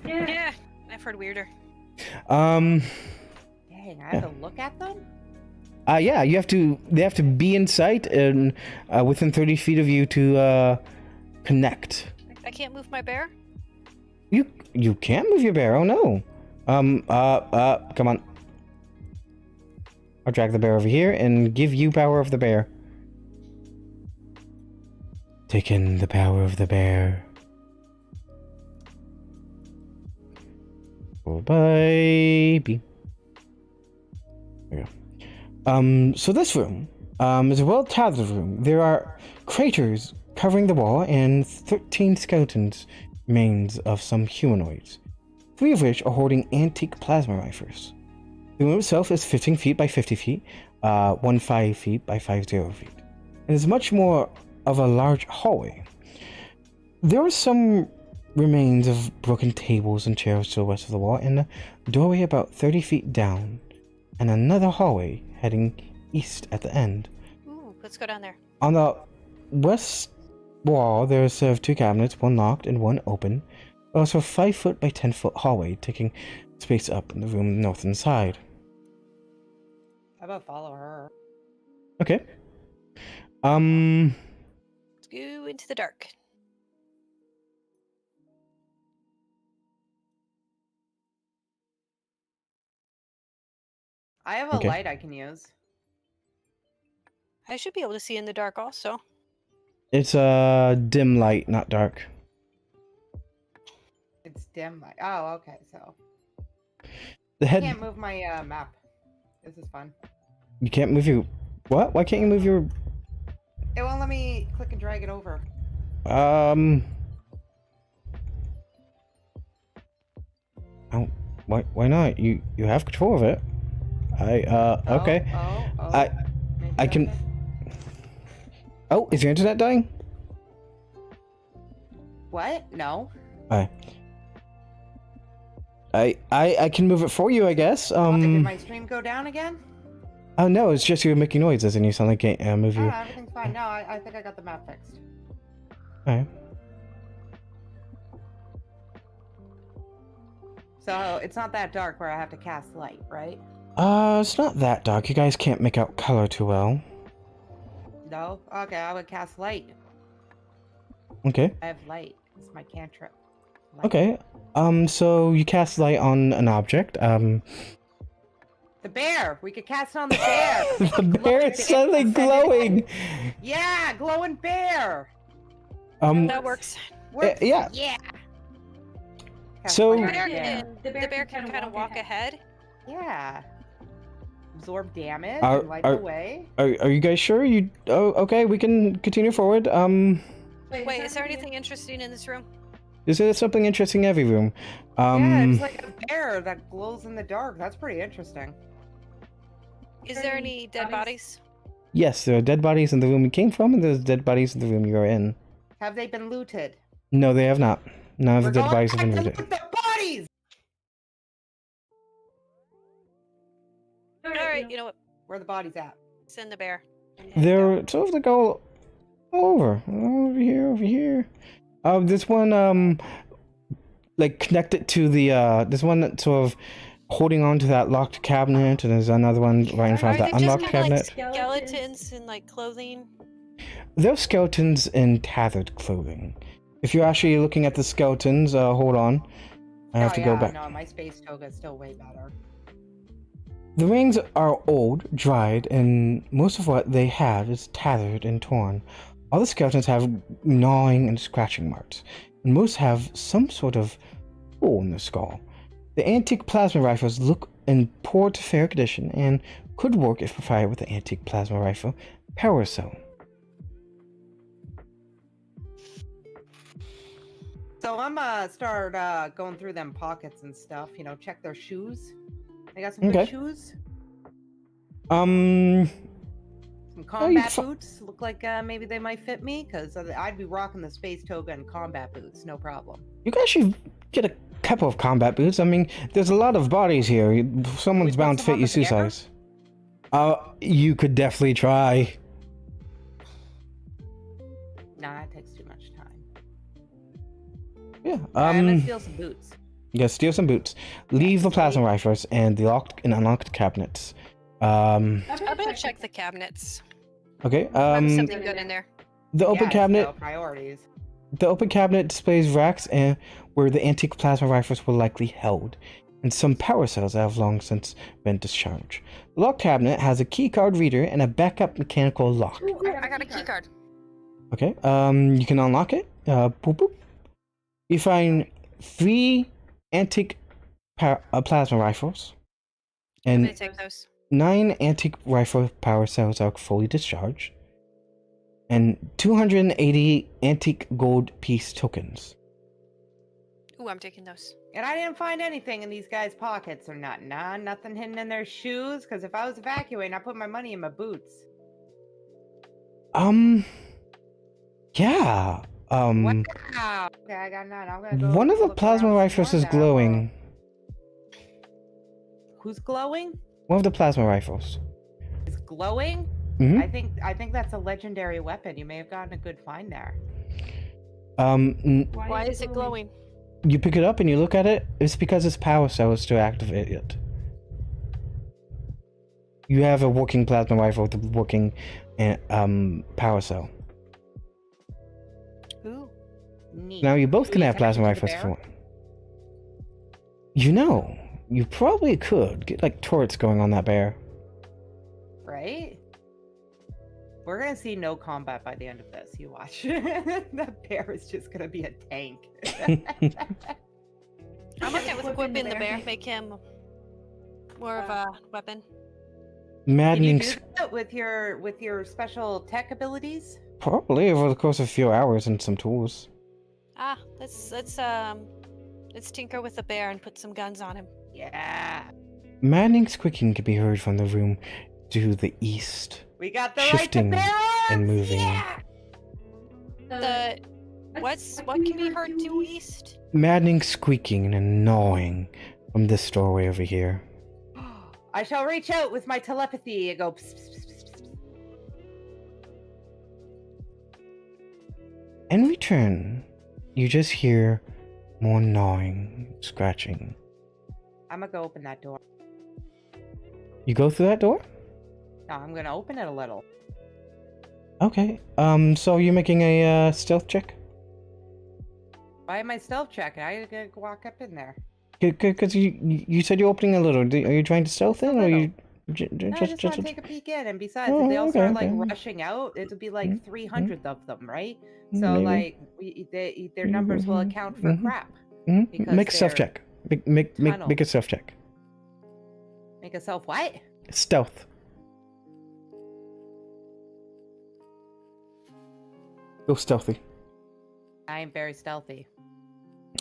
Yeah, I've heard weirder. Dang, I have to look at them? Yeah, they have to be in sight and within 30 feet of you to connect. I can't move my bear? You can't move your bear, oh no. Come on. I'll drag the bear over here and give you power of the bear. Take in the power of the bear. Oh, baby. There we go. So this room is a well-tethered room. There are craters covering the wall and 13 skeletons remains of some humanoids, 3 of which are holding antique plasma rifles. The room itself is 15 feet by 50 feet, 5 feet by 50 feet, and is much more of a large hallway. There are some remains of broken tables and chairs to the west of the wall, and a doorway about 30 feet down, and another hallway heading east at the end. Ooh, let's go down there. On the west wall, there are 2 cabinets, one locked and one open. Also a 5 foot by 10 foot hallway, taking space up in the room north and side. How about follow her? Okay. Let's go into the dark. I have a light I can use. I should be able to see in the dark also. It's a dim light, not dark. It's dim light. Oh, okay, so. The head. I can't move my map. This is fun. You can't move your... What? Why can't you move your... It won't let me click and drag it over. Oh, why not? You have control of it. Okay. I can... Okay. Oh, is your internet dying? What? No. I can move it for you, I guess. Did my stream go down again? Oh no, it's just you making noises and you sound like a move Oh, you. everything's fine. No, I think I got the map fixed. Alright. So it's not that dark where I have to cast light, right? It's not that dark. You guys can't make out color too well. No? Okay, I would cast light. Okay. I have light. It's my cantrip. Light. Okay. So you cast light on an object. The bear! We could cast it on the bear! The bear is suddenly glowing! Yeah! Glowing bear! That works. Yeah. Yeah! So- The bear can kind of walk ahead. Yeah. Absorb damage Are- and light are- the way. Are you guys sure? Oh, okay, we can continue forward. Wait, is there anything interesting in this room? Is there something interesting in every room? Yeah, it's like a bear that glows in the dark. That's pretty interesting. Is there any dead bodies? Yes, there are dead bodies in the room you came from, and there's dead bodies in the room you're in. Have they been looted? No, they have not. None of the We're dead going bodies have back been to looted. loot the bodies! Alright, you know what? Where are the bodies at? Send the bear. They're sort of like all over here. There's one like connected to the there's one that's sort of holding on to that locked cabinet, and there's another one right in front of that Are they just unlocked kinda like cabinet. skeletons in like clothing? They're skeletons in tattered clothing. If you're actually looking at the skeletons, hold on. I have to go back. No, my space toga is still way better. The rings are old, dried, and most of what they have is tattered and torn. All the skeletons have gnawing and scratching marks, and most have some sort of hole in their skull. The antique plasma rifles look in poor to fair condition and could work if provided with the antique plasma rifle power cell. So I'm start going through them pockets and stuff, you know, check their shoes. They got some Okay. good shoes. Um, Some combat boots. Look like maybe they might fit me, because I'd be rocking the space toga and combat boots, no problem. you guys should get a couple of combat boots. I mean, there's a lot of bodies here. Someone's put bound to some fit on your the suit bear? size. You could definitely try. Nah, it takes too much time. Yeah. I'm gonna steal some boots. Yeah, steal some boots. Leave the plasma rifles and the locked and unlocked cabinets. I'm gonna check the cabinets. Okay. Something good in there. The open cabinet. No priorities. The open cabinet displays racks and where the antique plasma rifles were likely held, and some power cells that have long since been discharged. The locked cabinet has a keycard reader and a backup mechanical lock. Ooh, I got a key card. Okay. You can unlock it. Boop boop. You find 3 antique plasma rifles, I'm and gonna take those. 9 antique rifle power cells are fully discharged, and 280 antique gold piece tokens. Ooh, I'm taking those. And I didn't find anything in these guys' pockets or not. Nah, nothing hidden in their shoes. Because if I was evacuating, I put my money in my boots. Yeah. Wow. Okay, I got 9. I'm gonna go. One of the look plasma around rifles some is more now. glowing. Who's glowing? One of the plasma rifles. Is glowing? Mhm. I think that's a legendary weapon. You may have gotten a good find there. Why is it glowing? You pick it up and you look at it. It's because its power cell is still activated. You have a working plasma rifle with a working power cell. Ooh. Neat. Now you both Will can you have attach plasma it to the rifles if you bear? want. You know, you probably could get like turrets going on that bear. Right? We're gonna see no combat by the end of this. You watch. The bear is just gonna be a tank. I'm okay with Equip equipping the the bear. bear. Make him more of a weapon. maddening. Did you do that with your special tech abilities? Probably over the course of a few hours and some tools. Let's tinker with the bear and put some guns on him. Yeah. Maddening squeaking can be heard from the room to the east. We got the Shifting right to bear arms! and moving. Yeah! What can be heard due east? Maddening squeaking and gnawing from this doorway over here. I shall reach out with my telepathy and go. Psst, psst, psst, psst. In return, you just hear more gnawing, scratching. I'm gonna go open that door. You go through that door? No, I'm gonna open it a little. Okay. So you're making a stealth check? Why am I stealth checking? I gotta walk up in there. Because you said you're opening a little. Are you trying to stealth in, or are you No, I just want to take a peek in, and besides, if they all start like rushing out, it'll be like 300 of them, right? So Maybe. like their numbers will account for crap. Because Make a stealth they're check. Make a stealth check. Make a self what? Stealth. Go stealthy. I am very stealthy.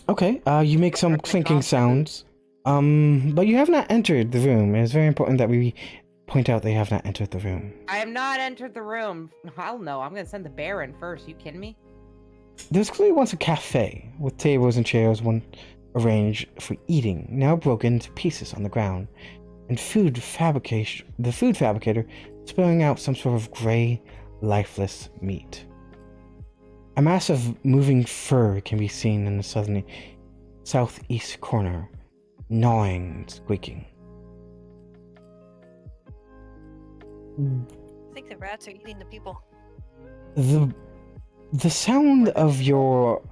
Okay, you make some clinking sounds. But you have not entered the room. It's very important that we point out they have not entered the room. I have not entered the room. Hell no, I'm gonna send the bear in first. You kidding me? There's clearly once a cafe with tables and chairs, one arranged for eating, now broken into pieces on the ground, and the food fabricator spilling out some sort of gray, lifeless meat. A mass of moving fur can be seen in the southeast corner, gnawing and squeaking. I think the rats are eating the people. The sound of your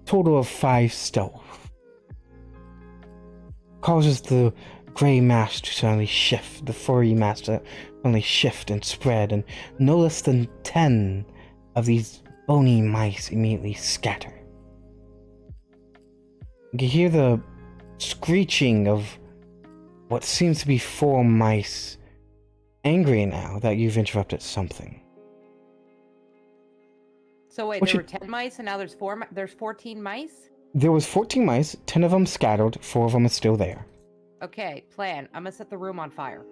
total of 5 stealth causes the gray mass to suddenly shift, the furry mass to suddenly shift and spread, and no less than 10 of these bony mice immediately scatter. You can hear the screeching of what seems to be 4 mice, angry now that you've interrupted something. So wait, there were 10 mice, and now there's 14 mice? There was 14 mice, 10 of them scattered, 4 of them are still there. Okay, plan. I'm gonna set the room on fire.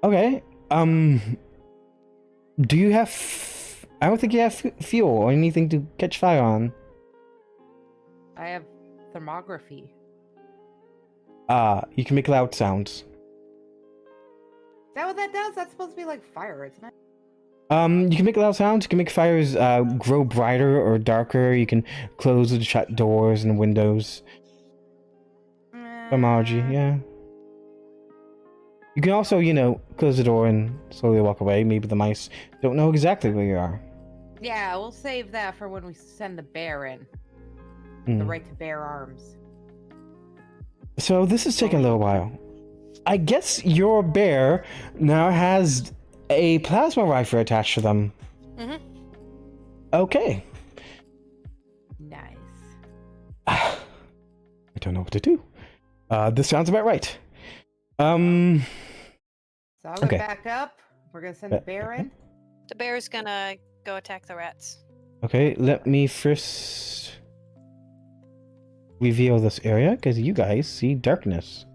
Okay, do you have... I don't think you have fuel or anything to catch fire on. I have thermography. You can make loud sounds. Is that what that does? That's supposed to be like fire, isn't it? You can make loud sounds, you can make fires grow brighter or darker, you can close and shut doors and windows. Thermology, yeah. You can also, close the door and slowly walk away. Maybe the mice don't know exactly where you are. Yeah, we'll save that for when we send the bear in. The right to bear arms. So this is taking a little while. I guess your bear now has a plasma rifle attached to them. Okay. Nice. I don't know what to do. This sounds about right. So I'm gonna Okay. back up. We're gonna send the bear in. The bear's gonna go attack the rats. Okay, let me first reveal this area, because you guys see darkness.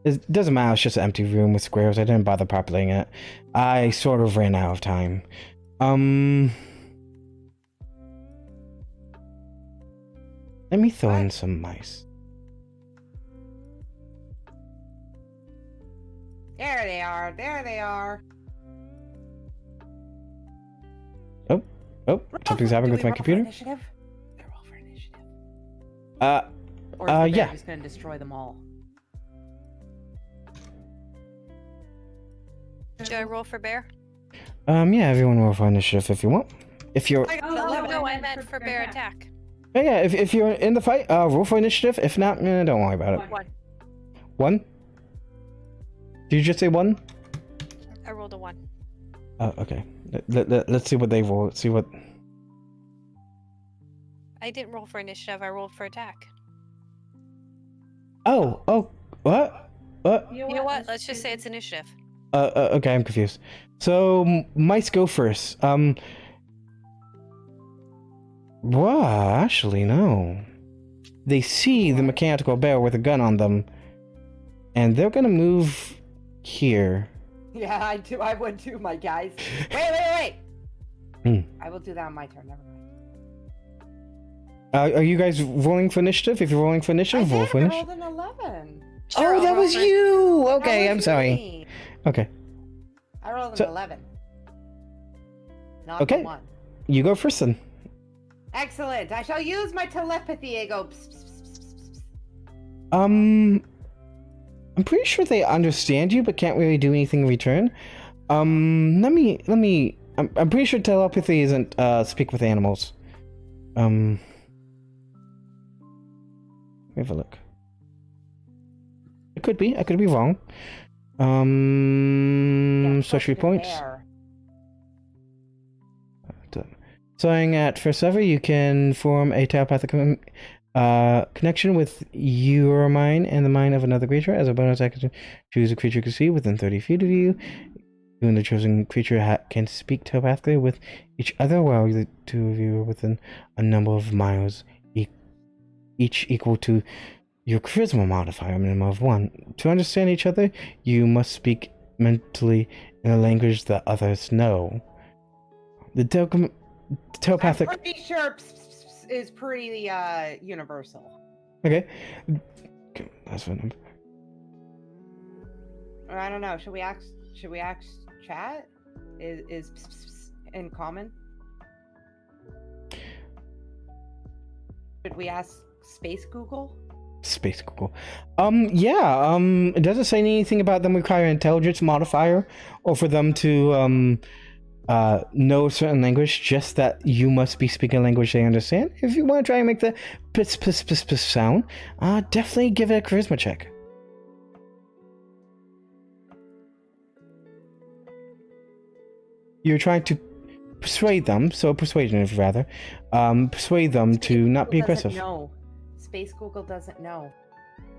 It doesn't matter, it's just an empty room with squares. I didn't bother populating it. I sort of ran out of time. Let me throw in some mice. There they are. There they are. Oh, something's happening with my computer. Initiative? They're all for initiative. Or is the bear yeah. just gonna destroy them all? Should I roll for bear? Yeah, everyone roll for initiative if you want. If you're... No, I meant for bear attack. Yeah, if you're in the fight, roll for initiative. If not, don't worry about it. 1. 1? Did you just say 1? I rolled a 1. Okay. Let's see what they roll. Let's see what... I didn't roll for initiative, I rolled for attack. What? What? You know what? Let's just say it's initiative. Okay, I'm confused. So, mice go first. Well, actually, no. They see the mechanical bear with a gun on them, and they're gonna move here. Yeah, I do. I would too, my guys. Wait. I will do that on my turn. Never mind. Are you guys rolling for initiative? If you're rolling for initiative, roll for I initiative. rolled an 11. Sure, Oh, that was you! Okay, That I'm was sorry. me. Okay, I rolled an So- 11. Not Okay. a 1. you go first then. Excellent. I shall use my telepathy. I go. Pss, pss, pss, pss, pss. I'm pretty sure they understand you, but can't really do anything in return. Let me. I'm pretty sure telepathy isn't speak with animals. Let me have a look. It could be. I could be wrong. Yeah, Social fucking points. bear. Starting at first level, you can form a telepathic connection with your mind and the mind of another creature. As a bonus action, choose a creature you can see within 30 feet of you. You and the chosen creature can speak telepathically with each other, while the two of you are within a number of miles, each equal to your charisma modifier, a minimum of 1. To understand each other, you must speak mentally in a language that others know. The telepathic. I'm pretty sure pss, pss, pss is pretty universal. Okay. That's one number. Or I don't know. Should we ask chat? Is pss, pss, pss in common? Should we ask Space Google? Space Google. Yeah, it doesn't say anything about them require an intelligence modifier or for them to know a certain language, just that you must be speaking a language they understand. If you want to try and make the piss piss piss piss sound, definitely give it a charisma check. You're trying to persuade them, so persuasion rather, persuade them to not be aggressive. No, Space Google doesn't know.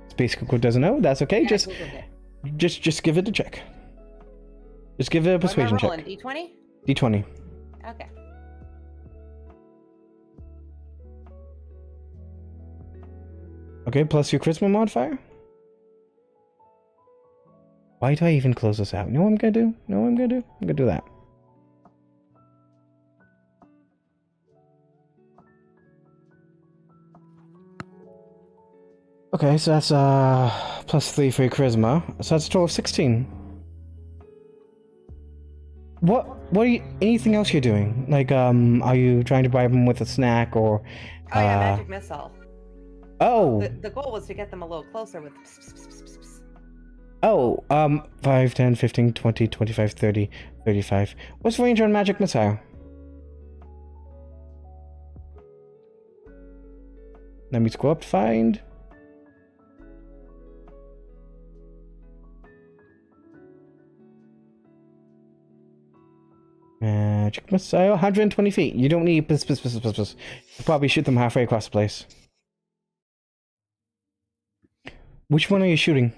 Space Google doesn't know. That's okay. Yeah, I just Googled it. just give it a check. Just give it a persuasion What am I check. rolling? D20? D20. Okay. Okay, plus your charisma modifier. Why do I even close this out? You know what I'm gonna do? You know what I'm gonna do? I'm gonna do that. Okay, so that's plus 3 for your charisma. So that's a total of 16. What are you, anything else you're doing? Like, are you trying to bribe them with a snack or Oh yeah, magic missile. Oh, The goal was to get them a little closer with pss, pss, pss, pss, pss. oh, 5, 10, 15, 20, 25, 30, 35. What's the range on magic missile? Let me go up to find. Magic missile, 120 feet. You don't need piss. You probably shoot them halfway across the place. Which one are you shooting?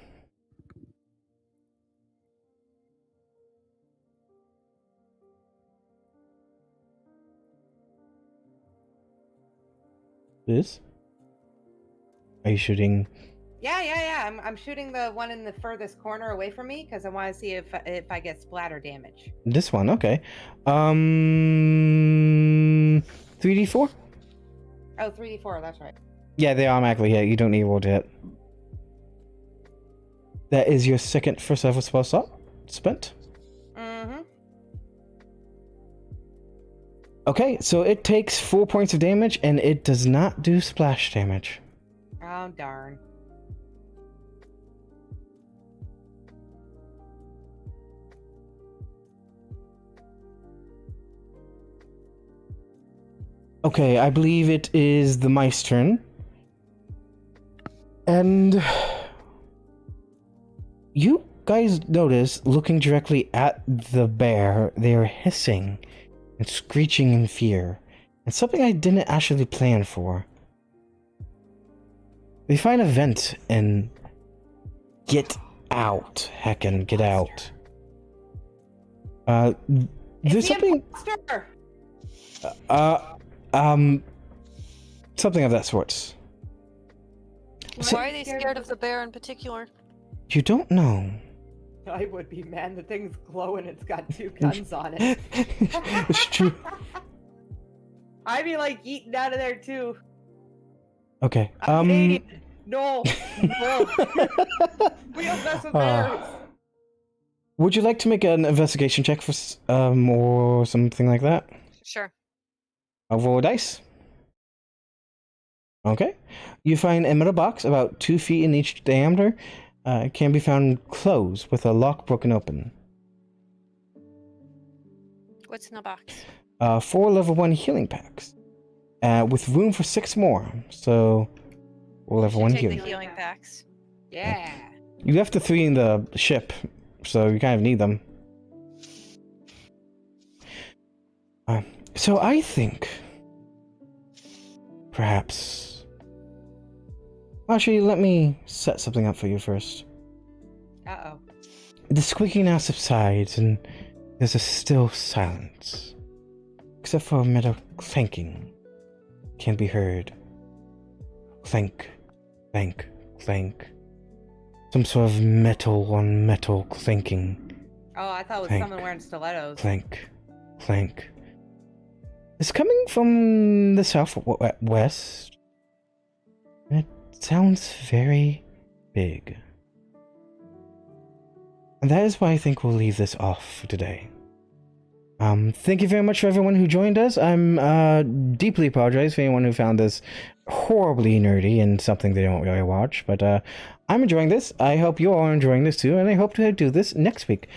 This? Are you shooting? Yeah. I'm shooting the one in the furthest corner away from me because I want to see if I get splatter damage. This one, okay. 3d4? Oh, 3d4, that's right. Yeah, they automatically hit. You don't need a roll to hit. That is your second first level spell slot spent. Mm-hmm. Okay, so it takes 4 points of damage and it does not do splash damage. Oh, darn. Okay, I believe it is the mice turn. And you guys notice, looking directly at the bear, they are hissing and screeching in fear. It's something I didn't actually plan for. They find a vent in Get out, heckin', get out. There's something. Something of that sort. Why are they scared of the bear in particular? You don't know. I would be, man. The thing's glowing. It's got 2 guns on it. It's true. I'd be like eating out of there too. Okay. Canadian. No. We don't mess with bears. Would you like to make an investigation check for or something like that? Sure. I'll roll a dice. Okay. You find a metal box about 2 feet in each diameter. It can be found closed with a lock broken open. What's in the box? 4 level 1 healing packs. With room for 6 more. So, we'll level 1 Take healing. the healing packs. Yeah. You left the 3 in the ship, so you kind of need them. So I think perhaps. Actually, let me set something up for you first. Uh-oh. The squeaking now subsides, and there's a still silence, except for a metal clanking can be heard. Clank, clank, clank. Some sort of metal on metal clanking. Oh, I thought it was Clank, someone wearing stilettos. Clank, clank. It's coming from the southwest. And it sounds very big. And that is why I think we'll leave this off for today. Thank you very much for everyone who joined us. I'm deeply apologize for anyone who found this horribly nerdy and something they don't really watch, but I'm enjoying this. I hope you all are enjoying this too, and I hope to do this next week.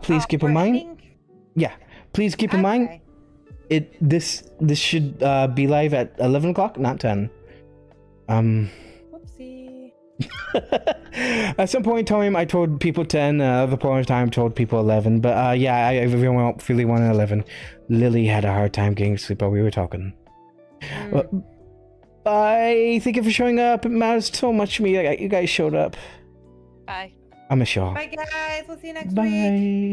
Please keep in mind. Yeah, please keep in mind. This should be live at 11 o'clock, not 10. Whoopsie. At some point in time, I told people 10. Other point in time, told people 11. But yeah, I really wanted 11. Lily had a hard time getting sleep while we were talking. Well, bye. Thank you for showing up. It matters so much to me that you guys showed up. Bye. I miss y'all. Bye, guys. We'll see you next week. Bye.